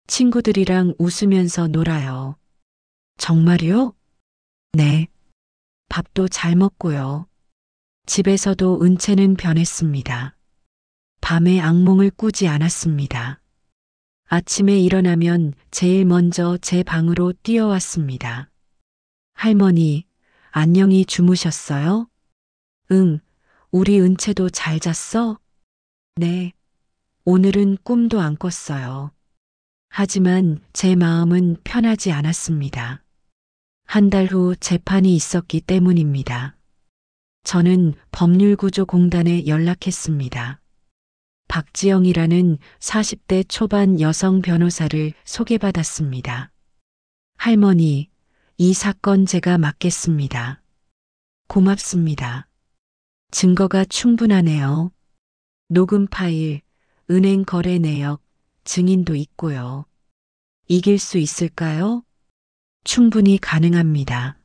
친구들이랑 웃으면서 놀아요. 정말요? 네. 밥도 잘 먹고요. 집에서도 은채는 변했습니다. 밤에 악몽을 꾸지 않았습니다. 아침에 일어나면 제일 먼저 제 방으로 뛰어왔습니다. 할머니, 안녕히 주무셨어요? 응, 우리 은채도 잘 잤어? 네, 오늘은 꿈도 안 꿨어요. 하지만 제 마음은 편하지 않았습니다. 한 달 후 재판이 있었기 때문입니다. 저는 법률구조공단에 연락했습니다. 박지영이라는 40대 초반 여성 변호사를 소개받았습니다. 할머니, 이 사건 제가 맡겠습니다. 고맙습니다. 증거가 충분하네요. 녹음 파일, 은행 거래 내역, 증인도 있고요. 이길 수 있을까요? 충분히 가능합니다.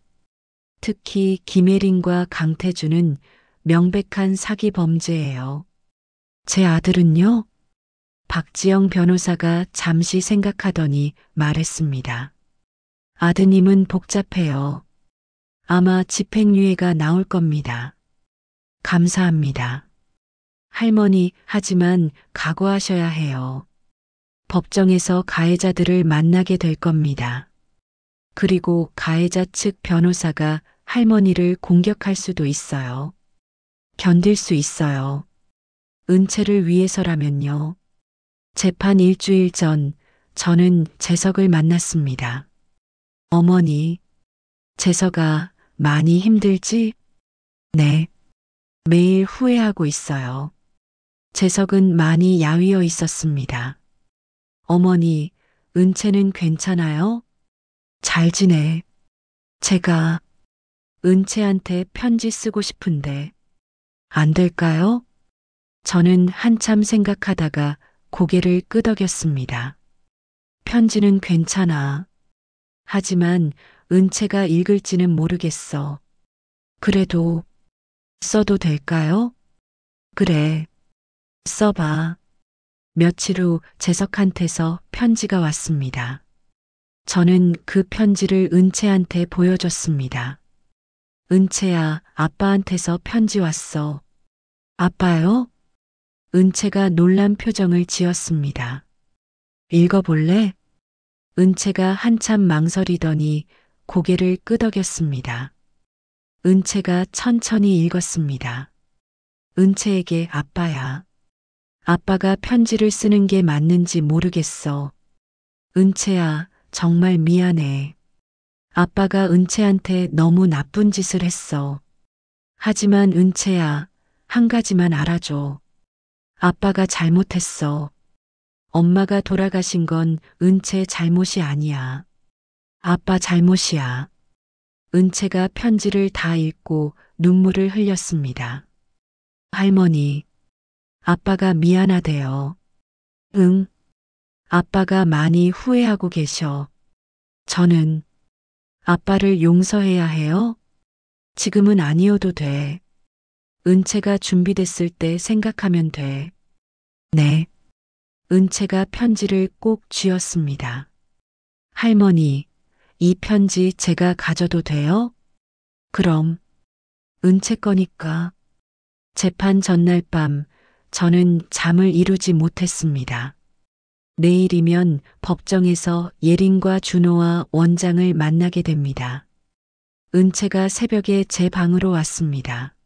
특히 김혜린과 강태주는 명백한 사기 범죄예요. 제 아들은요? 박지영 변호사가 잠시 생각하더니 말했습니다. 아드님은 복잡해요. 아마 집행유예가 나올 겁니다. 감사합니다. 할머니, 하지만 각오하셔야 해요. 법정에서 가해자들을 만나게 될 겁니다. 그리고 가해자 측 변호사가 할머니를 공격할 수도 있어요. 견딜 수 있어요. 은채를 위해서라면요. 재판 일주일 전 저는 재석을 만났습니다. 어머니, 재석아, 많이 힘들지? 네. 매일 후회하고 있어요. 재석은 많이 야위어 있었습니다. 어머니, 은채는 괜찮아요? 잘 지내. 제가 은채한테 편지 쓰고 싶은데 안 될까요? 저는 한참 생각하다가 고개를 끄덕였습니다. 편지는 괜찮아. 하지만 은채가 읽을지는 모르겠어. 그래도 써도 될까요? 그래. 써봐. 며칠 후 재석한테서 편지가 왔습니다. 저는 그 편지를 은채한테 보여줬습니다. 은채야, 아빠한테서 편지 왔어. 아빠요? 은채가 놀란 표정을 지었습니다. 읽어볼래? 은채가 한참 망설이더니 고개를 끄덕였습니다. 은채가 천천히 읽었습니다. 은채에게 아빠야. 아빠가 편지를 쓰는 게 맞는지 모르겠어. 은채야, 정말 미안해. 아빠가 은채한테 너무 나쁜 짓을 했어. 하지만 은채야, 한 가지만 알아줘. 아빠가 잘못했어. 엄마가 돌아가신 건 은채 잘못이 아니야. 아빠 잘못이야. 은채가 편지를 다 읽고 눈물을 흘렸습니다. 할머니, 아빠가 미안하대요. 응. 아빠가 많이 후회하고 계셔. 저는 아빠를 용서해야 해요? 지금은 아니어도 돼. 은채가 준비됐을 때 생각하면 돼. 네. 은채가 편지를 꼭 쥐었습니다. 할머니, 이 편지 제가 가져도 돼요? 그럼. 은채 거니까. 재판 전날 밤 저는 잠을 이루지 못했습니다. 내일이면 법정에서 예린과 준호와 원장을 만나게 됩니다. 은채가 새벽에 제 방으로 왔습니다.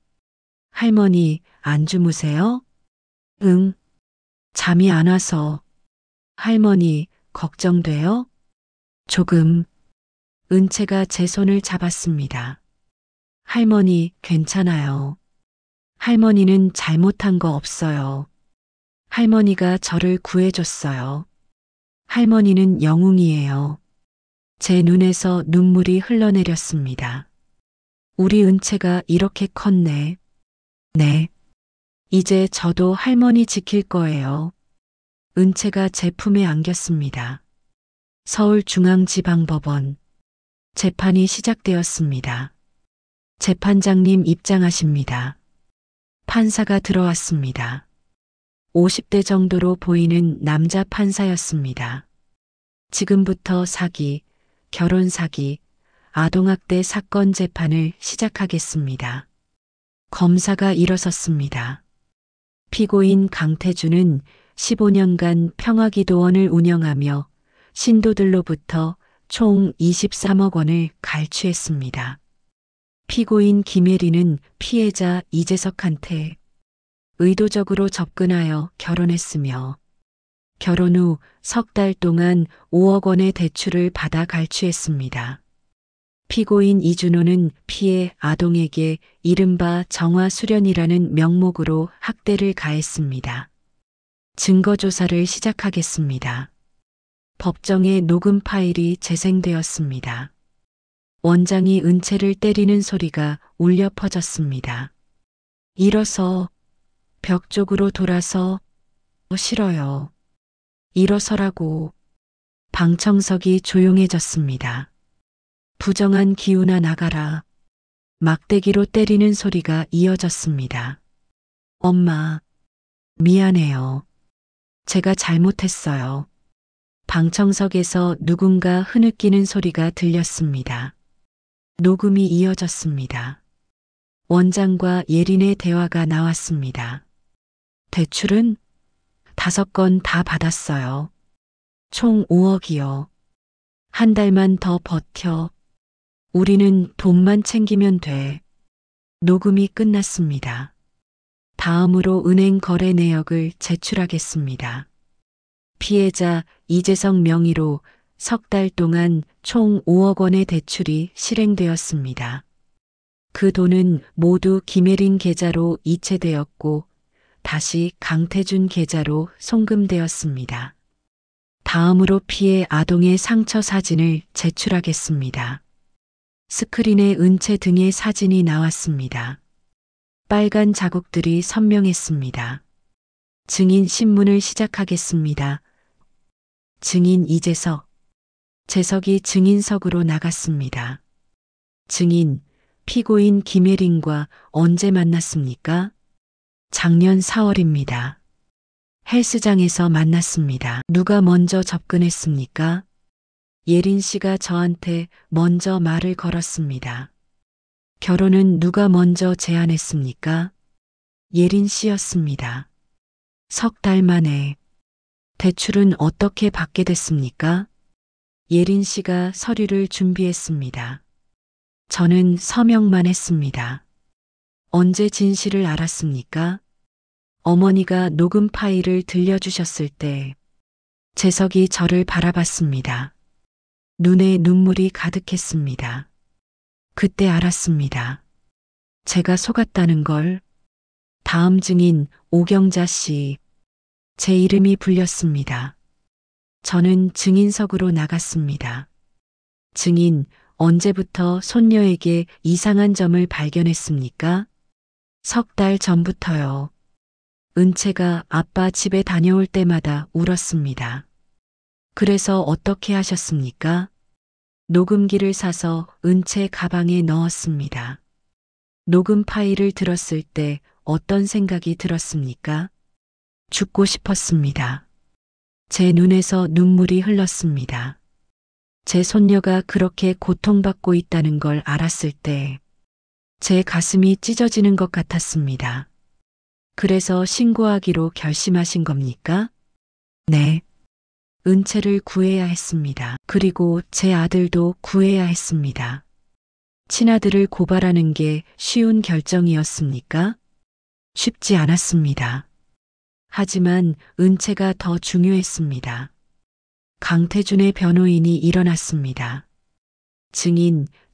할머니, 안 주무세요? 응. 잠이 안 와서. 할머니, 걱정돼요? 조금. 은채가 제 손을 잡았습니다. 할머니, 괜찮아요. 할머니는 잘못한 거 없어요. 할머니가 저를 구해줬어요. 할머니는 영웅이에요. 제 눈에서 눈물이 흘러내렸습니다. 우리 은채가 이렇게 컸네. 네. 이제 저도 할머니 지킬 거예요. 은채가 제 품에 안겼습니다. 서울중앙지방법원. 재판이 시작되었습니다. 재판장님 입장하십니다. 판사가 들어왔습니다. 50대 정도로 보이는 남자 판사였습니다. 지금부터 사기, 결혼 사기, 아동학대 사건 재판을 시작하겠습니다. 검사가 일어섰습니다. 피고인 강태준은 15년간 평화기도원을 운영하며 신도들로부터 총 23억 원을 갈취했습니다. 피고인 김예리는 피해자 이재석한테 의도적으로 접근하여 결혼했으며 결혼 후 석 달 동안 5억 원의 대출을 받아 갈취했습니다. 피고인 이준호는 피해 아동에게 이른바 정화수련이라는 명목으로 학대를 가했습니다. 증거조사를 시작하겠습니다. 법정에 녹음 파일이 재생되었습니다. 원장이 은채를 때리는 소리가 울려 퍼졌습니다. 일어서, 벽 쪽으로 돌아서, 싫어요. 일어서라고. 방청석이 조용해졌습니다. 부정한 기운아 나가라. 막대기로 때리는 소리가 이어졌습니다. 엄마, 미안해요. 제가 잘못했어요. 방청석에서 누군가 흐느끼는 소리가 들렸습니다. 녹음이 이어졌습니다. 원장과 예린의 대화가 나왔습니다. 대출은 5건 다 받았어요. 총 5억이요. 한 달만 더 버텨. 우리는 돈만 챙기면 돼. 녹음이 끝났습니다. 다음으로 은행 거래 내역을 제출하겠습니다. 피해자 이재석 명의로 석 달 동안 총 5억 원의 대출이 실행되었습니다. 그 돈은 모두 김예린 계좌로 이체되었고 다시 강태준 계좌로 송금되었습니다. 다음으로 피해 아동의 상처 사진을 제출하겠습니다. 스크린에 은채 등의 사진이 나왔습니다. 빨간 자국들이 선명했습니다. 증인 신문을 시작하겠습니다. 증인 이재석. 재석이 증인석으로 나갔습니다. 증인, 피고인 김예린과 언제 만났습니까? 작년 4월입니다. 헬스장에서 만났습니다. 누가 먼저 접근했습니까? 예린 씨가 저한테 먼저 말을 걸었습니다. 결혼은 누가 먼저 제안했습니까? 예린 씨였습니다. 석 달 만에. 대출은 어떻게 받게 됐습니까? 예린 씨가 서류를 준비했습니다. 저는 서명만 했습니다. 언제 진실을 알았습니까? 어머니가 녹음 파일을 들려주셨을 때 재석이 저를 바라봤습니다. 눈에 눈물이 가득했습니다. 그때 알았습니다. 제가 속았다는 걸. 다음 증인 오경자 씨. 제 이름이 불렸습니다. 저는 증인석으로 나갔습니다. 증인, 언제부터 손녀에게 이상한 점을 발견했습니까? 석 달 전부터요. 은채가 아빠 집에 다녀올 때마다 울었습니다. 그래서 어떻게 하셨습니까? 녹음기를 사서 은채 가방에 넣었습니다. 녹음 파일을 들었을 때 어떤 생각이 들었습니까? 죽고 싶었습니다. 제 눈에서 눈물이 흘렀습니다. 제 손녀가 그렇게 고통받고 있다는 걸 알았을 때 제 가슴이 찢어지는 것 같았습니다. 그래서 신고하기로 결심하신 겁니까? 네. 은채를 구해야 했습니다. 그리고 제 아들도 구해야 했습니다. 친아들을 고발하는 게 쉬운 결정이었습니까? 쉽지 않았습니다. 하지만 은채가 더 중요했습니다. 강태준의 변호인이 일어났습니다.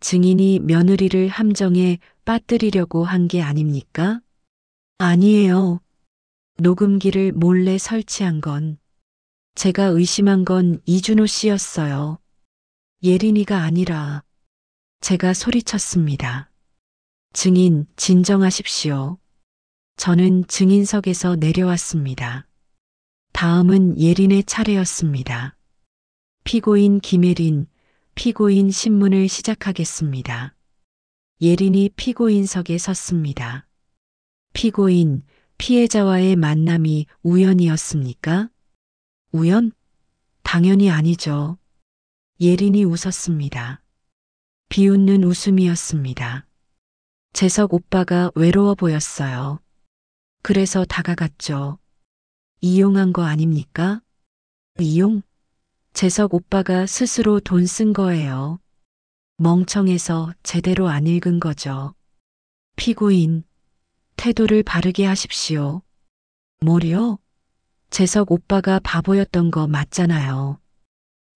증인이 며느리를 함정에 빠뜨리려고 한 게 아닙니까? 아니에요. 녹음기를 몰래 설치한 건 제가 의심한 건 이준호 씨였어요. 예린이가 아니라. 제가 소리쳤습니다. 증인, 진정하십시오. 저는 증인석에서 내려왔습니다. 다음은 예린의 차례였습니다. 피고인 김예린, 피고인 신문을 시작하겠습니다. 예린이 피고인석에 섰습니다. 피고인, 피해자와의 만남이 우연이었습니까? 우연? 당연히 아니죠. 예린이 웃었습니다. 비웃는 웃음이었습니다. 재석 오빠가 외로워 보였어요. 그래서 다가갔죠. 이용한 거 아닙니까? 이용? 재석 오빠가 스스로 돈 쓴 거예요. 멍청해서 제대로 안 읽은 거죠. 피고인, 태도를 바르게 하십시오. 뭐요? 재석 오빠가 바보였던 거 맞잖아요.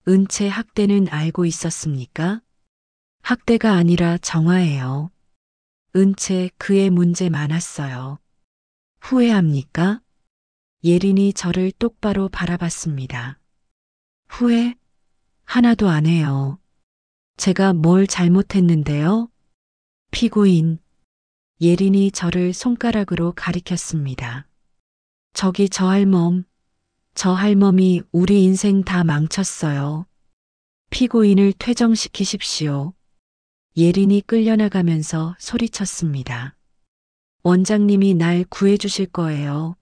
은채 학대는 알고 있었습니까? 학대가 아니라 정화예요. 은채 그의 문제 많았어요. 후회합니까? 예린이 저를 똑바로 바라봤습니다. 후회? 하나도 안 해요. 제가 뭘 잘못했는데요? 피고인. 예린이 저를 손가락으로 가리켰습니다. 저기 저 할멈이 우리 인생 다 망쳤어요. 피고인을 퇴정시키십시오. 예린이 끌려나가면서 소리쳤습니다. 원장님이 날 구해주실 거예요.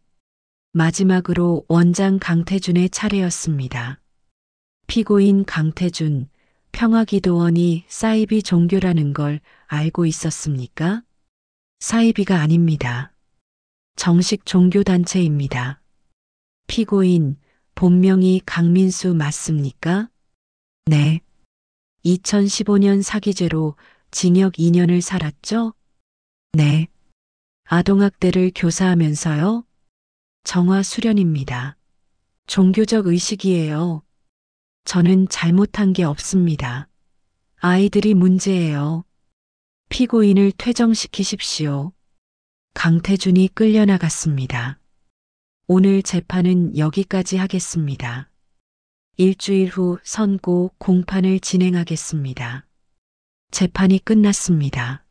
마지막으로 원장 강태준의 차례였습니다. 피고인 강태준, 평화기도원이 사이비 종교라는 걸 알고 있었습니까? 사이비가 아닙니다. 정식 종교단체입니다. 피고인, 본명이 강민수 맞습니까? 네. 2015년 사기죄로 징역 2년을 살았죠? 네. 아동학대를 교사하면서요? 정화 수련입니다. 종교적 의식이에요. 저는 잘못한 게 없습니다. 아이들이 문제예요. 피고인을 퇴정시키십시오. 강태준이 끌려나갔습니다. 오늘 재판은 여기까지 하겠습니다. 일주일 후 선고 공판을 진행하겠습니다. 재판이 끝났습니다.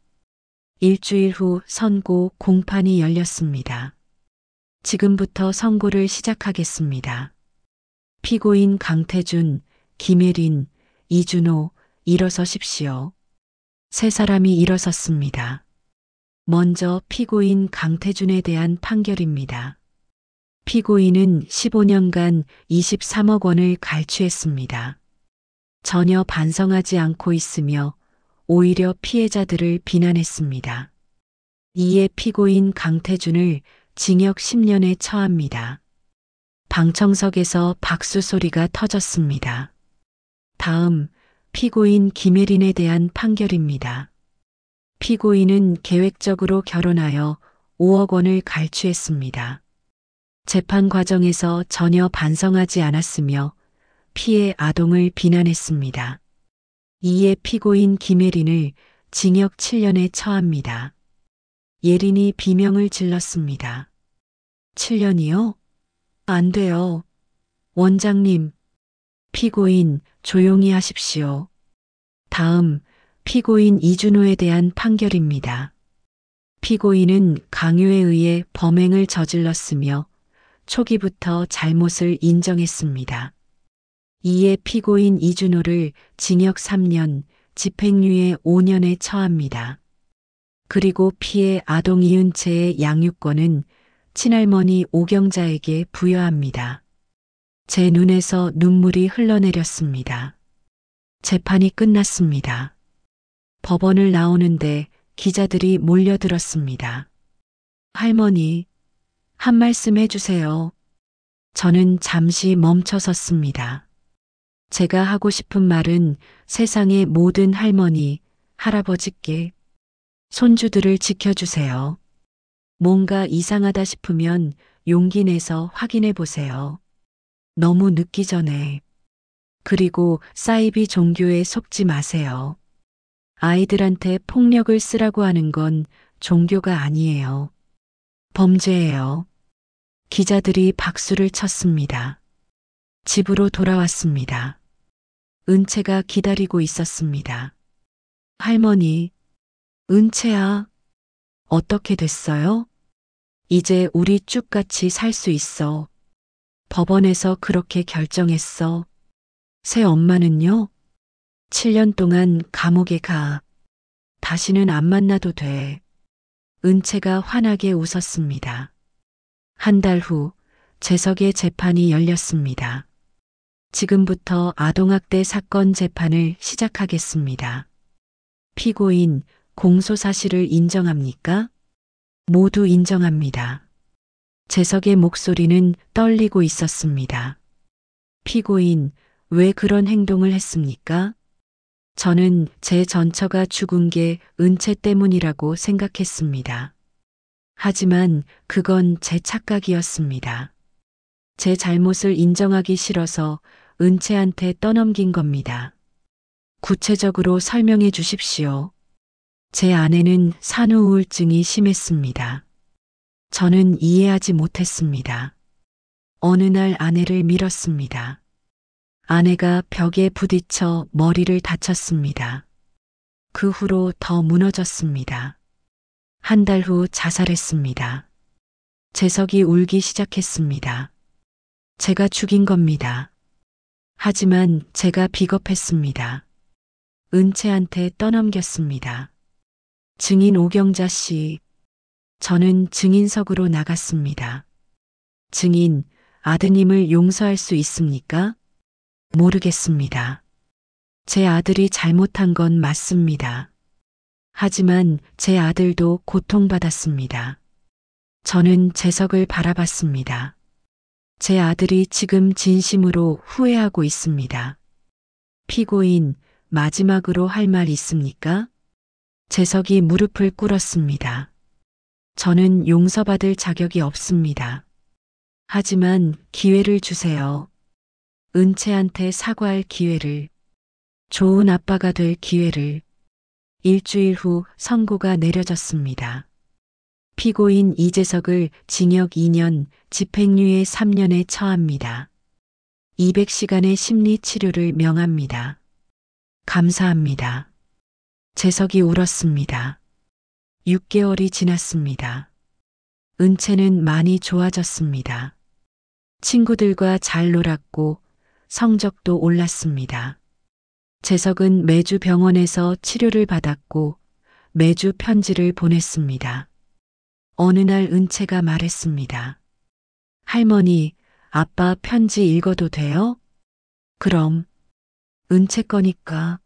일주일 후 선고 공판이 열렸습니다. 지금부터 선고를 시작하겠습니다. 피고인 강태준, 김예린, 이준호, 일어서십시오. 세 사람이 일어섰습니다. 먼저 피고인 강태준에 대한 판결입니다. 피고인은 15년간 23억 원을 갈취했습니다. 전혀 반성하지 않고 있으며 오히려 피해자들을 비난했습니다. 이에 피고인 강태준을 징역 10년에 처합니다. 방청석에서 박수 소리가 터졌습니다. 다음 피고인 김예린에 대한 판결입니다. 피고인은 계획적으로 결혼하여 5억 원을 갈취했습니다. 재판 과정에서 전혀 반성하지 않았으며 피해 아동을 비난했습니다. 이에 피고인 김예린을 징역 7년에 처합니다. 예린이 비명을 질렀습니다. 7년이요? 안 돼요. 원장님. 피고인 조용히 하십시오. 다음 피고인 이준호에 대한 판결입니다. 피고인은 강요에 의해 범행을 저질렀으며 초기부터 잘못을 인정했습니다. 이에 피고인 이준호를 징역 3년, 집행유예 5년에 처합니다. 그리고 피해 아동 이은채의 양육권은 친할머니 오경자에게 부여합니다. 제 눈에서 눈물이 흘러내렸습니다. 재판이 끝났습니다. 법원을 나오는데 기자들이 몰려들었습니다. 할머니, 한 말씀 해주세요. 저는 잠시 멈춰 섰습니다. 제가 하고 싶은 말은 세상의 모든 할머니, 할아버지께 손주들을 지켜주세요. 뭔가 이상하다 싶으면 용기 내서 확인해 보세요. 너무 늦기 전에. 그리고 사이비 종교에 속지 마세요. 아이들한테 폭력을 쓰라고 하는 건 종교가 아니에요. 범죄예요. 기자들이 박수를 쳤습니다. 집으로 돌아왔습니다. 은채가 기다리고 있었습니다. 할머니, 은채야, 어떻게 됐어요? 이제 우리 쭉 같이 살 수 있어. 법원에서 그렇게 결정했어. 새 엄마는요? 7년 동안 감옥에 가. 다시는 안 만나도 돼. 은채가 환하게 웃었습니다. 한 달 후 재석의 재판이 열렸습니다. 지금부터 아동학대 사건 재판을 시작하겠습니다. 피고인, 공소 사실을 인정합니까? 모두 인정합니다. 재석의 목소리는 떨리고 있었습니다. 피고인, 왜 그런 행동을 했습니까? 저는 제 전처가 죽은 게 은채 때문이라고 생각했습니다. 하지만 그건 제 착각이었습니다. 제 잘못을 인정하기 싫어서 은채한테 떠넘긴 겁니다. 구체적으로 설명해 주십시오. 제 아내는 산후 우울증이 심했습니다. 저는 이해하지 못했습니다. 어느 날 아내를 밀었습니다. 아내가 벽에 부딪혀 머리를 다쳤습니다. 그 후로 더 무너졌습니다. 한 달 후 자살했습니다. 재석이 울기 시작했습니다. 제가 죽인 겁니다. 하지만 제가 비겁했습니다. 은채한테 떠넘겼습니다. 증인 오경자 씨, 저는 증인석으로 나갔습니다. 증인, 아드님을 용서할 수 있습니까? 모르겠습니다. 제 아들이 잘못한 건 맞습니다. 하지만 제 아들도 고통받았습니다. 저는 재석을 바라봤습니다. 제 아들이 지금 진심으로 후회하고 있습니다. 피고인, 마지막으로 할 말 있습니까? 재석이 무릎을 꿇었습니다. 저는 용서받을 자격이 없습니다. 하지만 기회를 주세요. 은채한테 사과할 기회를, 좋은 아빠가 될 기회를. 일주일 후 선고가 내려졌습니다. 피고인 이재석을 징역 2년, 집행유예 3년에 처합니다. 200시간의 심리 치료를 명합니다. 감사합니다. 재석이 울었습니다. 6개월이 지났습니다. 은채는 많이 좋아졌습니다. 친구들과 잘 놀았고 성적도 올랐습니다. 재석은 매주 병원에서 치료를 받았고 매주 편지를 보냈습니다. 어느 날 은채가 말했습니다. 할머니, 아빠 편지 읽어도 돼요? 그럼. 은채 거니까.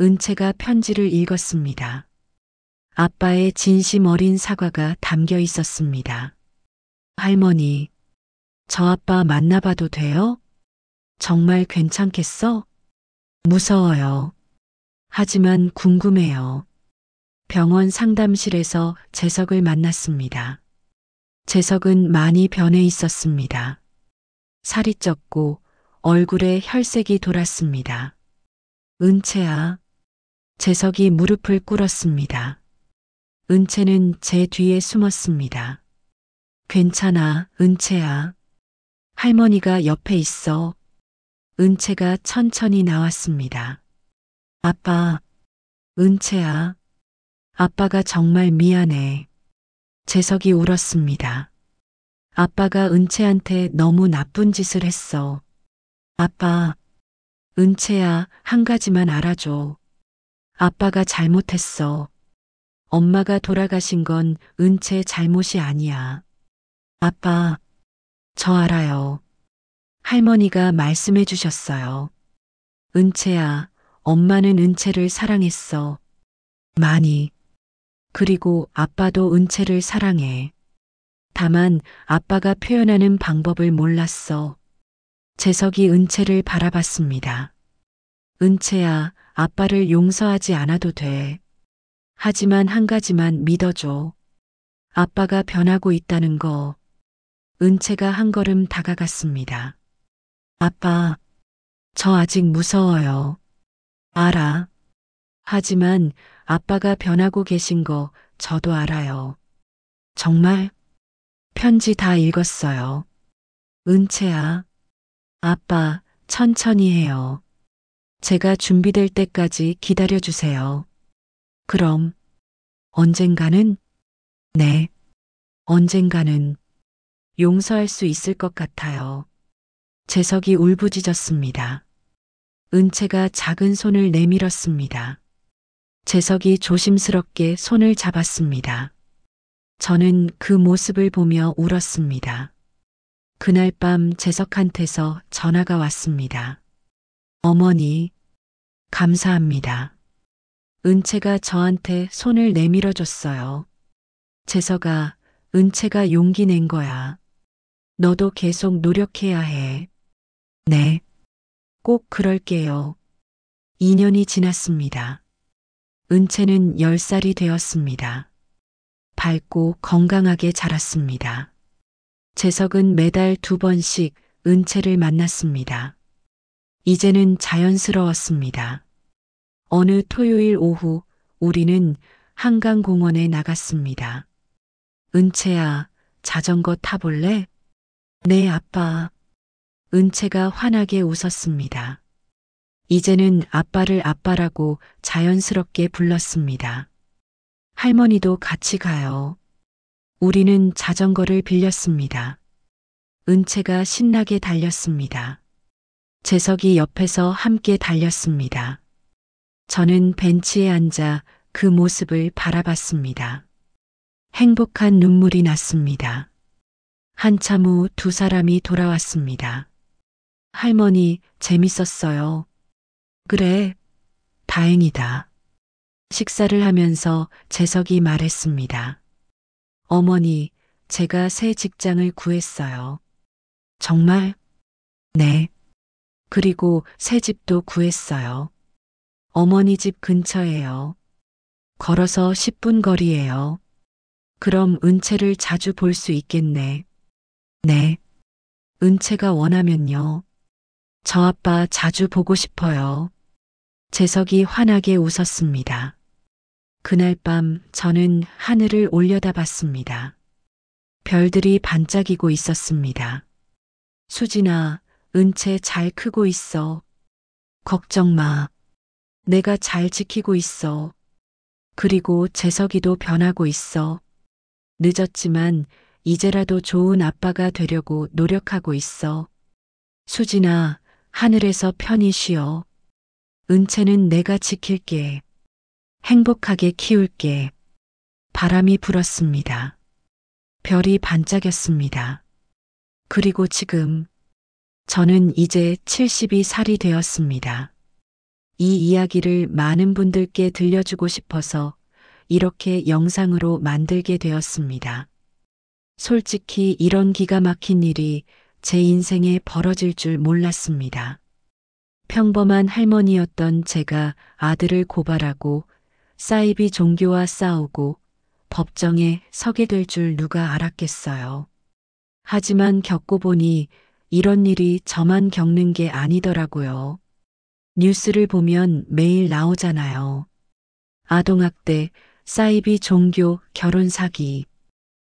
은채가 편지를 읽었습니다. 아빠의 진심 어린 사과가 담겨 있었습니다. 할머니, 저 아빠 만나봐도 돼요? 정말 괜찮겠어? 무서워요. 하지만 궁금해요. 병원 상담실에서 재석을 만났습니다. 재석은 많이 변해 있었습니다. 살이 쪘고 얼굴에 혈색이 돌았습니다. 은채야. 재석이 무릎을 꿇었습니다. 은채는 제 뒤에 숨었습니다. 괜찮아, 은채야. 할머니가 옆에 있어. 은채가 천천히 나왔습니다. 아빠, 은채야. 아빠가 정말 미안해. 재석이 울었습니다. 아빠가 은채한테 너무 나쁜 짓을 했어. 아빠, 은채야, 한 가지만 알아줘. 아빠가 잘못했어. 엄마가 돌아가신 건 은채 잘못이 아니야. 아빠, 저 알아요. 할머니가 말씀해 주셨어요. 은채야, 엄마는 은채를 사랑했어. 많이. 그리고 아빠도 은채를 사랑해. 다만 아빠가 표현하는 방법을 몰랐어. 재석이 은채를 바라봤습니다. 은채야, 아빠를 용서하지 않아도 돼. 하지만 한 가지만 믿어줘. 아빠가 변하고 있다는 거. 은채가 한 걸음 다가갔습니다. 아빠, 저 아직 무서워요. 알아. 하지만 아빠가 변하고 계신 거 저도 알아요. 정말? 편지 다 읽었어요. 은채야. 아빠, 천천히 해요. 제가 준비될 때까지 기다려주세요. 그럼, 언젠가는? 네. 언젠가는 용서할 수 있을 것 같아요. 재석이 울부짖었습니다. 은채가 작은 손을 내밀었습니다. 재석이 조심스럽게 손을 잡았습니다. 저는 그 모습을 보며 울었습니다. 그날 밤 재석한테서 전화가 왔습니다. 어머니, 감사합니다. 은채가 저한테 손을 내밀어 줬어요. 재석아, 은채가 용기 낸 거야. 너도 계속 노력해야 해. 네, 꼭 그럴게요. 2년이 지났습니다. 은채는 10살이 되었습니다. 밝고 건강하게 자랐습니다. 재석은 매달 2번씩 은채를 만났습니다. 이제는 자연스러웠습니다. 어느 토요일 오후 우리는 한강공원에 나갔습니다. 은채야, 자전거 타볼래? 네, 아빠. 은채가 환하게 웃었습니다. 이제는 아빠를 아빠라고 자연스럽게 불렀습니다. 할머니도 같이 가요. 우리는 자전거를 빌렸습니다. 은채가 신나게 달렸습니다. 재석이 옆에서 함께 달렸습니다. 저는 벤치에 앉아 그 모습을 바라봤습니다. 행복한 눈물이 났습니다. 한참 후 2사람이 돌아왔습니다. 할머니, 재밌었어요. 그래, 다행이다. 식사를 하면서 재석이 말했습니다. 어머니, 제가 새 직장을 구했어요. 정말? 네. 그리고 새 집도 구했어요. 어머니 집 근처예요. 걸어서 10분 거리예요. 그럼 은채를 자주 볼 수 있겠네. 네. 은채가 원하면요. 저 아빠 자주 보고 싶어요. 재석이 환하게 웃었습니다. 그날 밤 저는 하늘을 올려다봤습니다. 별들이 반짝이고 있었습니다. 수진아, 은채 잘 크고 있어. 걱정 마. 내가 잘 지키고 있어. 그리고 재석이도 변하고 있어. 늦었지만 이제라도 좋은 아빠가 되려고 노력하고 있어. 수진아, 하늘에서 편히 쉬어. 은채는 내가 지킬게. 행복하게 키울게. 바람이 불었습니다. 별이 반짝였습니다. 그리고 지금 저는 이제 72살이 되었습니다. 이 이야기를 많은 분들께 들려주고 싶어서 이렇게 영상으로 만들게 되었습니다. 솔직히 이런 기가 막힌 일이 제 인생에 벌어질 줄 몰랐습니다. 평범한 할머니였던 제가 아들을 고발하고 사이비 종교와 싸우고 법정에 서게 될 줄 누가 알았겠어요. 하지만 겪고 보니 이런 일이 저만 겪는 게 아니더라고요. 뉴스를 보면 매일 나오잖아요. 아동학대, 사이비 종교, 결혼 사기.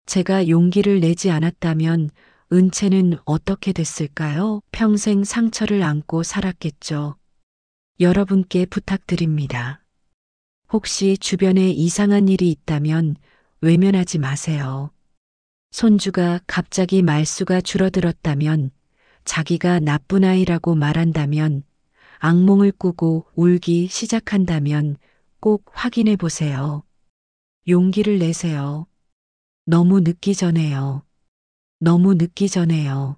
제가 용기를 내지 않았다면 은채는 어떻게 됐을까요? 평생 상처를 안고 살았겠죠. 여러분께 부탁드립니다. 혹시 주변에 이상한 일이 있다면 외면하지 마세요. 손주가 갑자기 말수가 줄어들었다면, 자기가 나쁜 아이라고 말한다면, 악몽을 꾸고 울기 시작한다면 꼭 확인해 보세요. 용기를 내세요. 너무 늦기 전에요. 너무 늦기 전에요.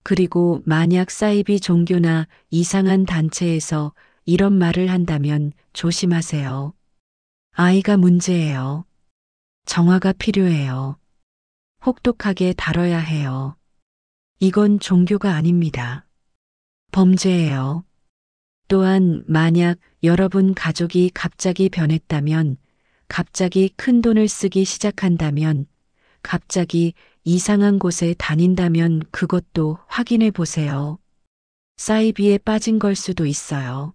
그리고 만약 사이비 종교나 이상한 단체에서 이런 말을 한다면 조심하세요. 아이가 문제예요. 정화가 필요해요. 혹독하게 다뤄야 해요. 이건 종교가 아닙니다. 범죄예요. 또한 만약 여러분 가족이 갑자기 변했다면, 갑자기 큰 돈을 쓰기 시작한다면, 갑자기 이상한 곳에 다닌다면 그것도 확인해 보세요. 사이비에 빠진 걸 수도 있어요.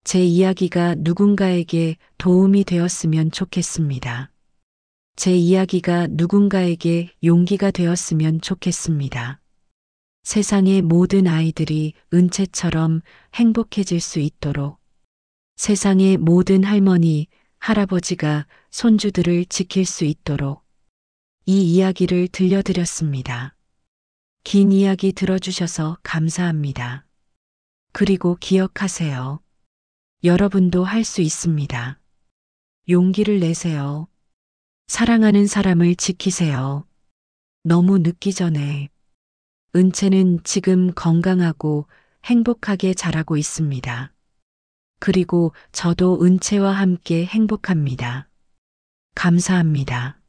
제 이야기가 누군가에게 도움이 되었으면 좋겠습니다. 제 이야기가 누군가에게 용기가 되었으면 좋겠습니다. 세상의 모든 아이들이 은채처럼 행복해질 수 있도록, 세상의 모든 할머니, 할아버지가 손주들을 지킬 수 있도록, 이 이야기를 들려드렸습니다. 긴 이야기 들어주셔서 감사합니다. 그리고 기억하세요. 여러분도 할 수 있습니다. 용기를 내세요. 사랑하는 사람을 지키세요. 너무 늦기 전에. 은채는 지금 건강하고 행복하게 자라고 있습니다. 그리고 저도 은채와 함께 행복합니다. 감사합니다.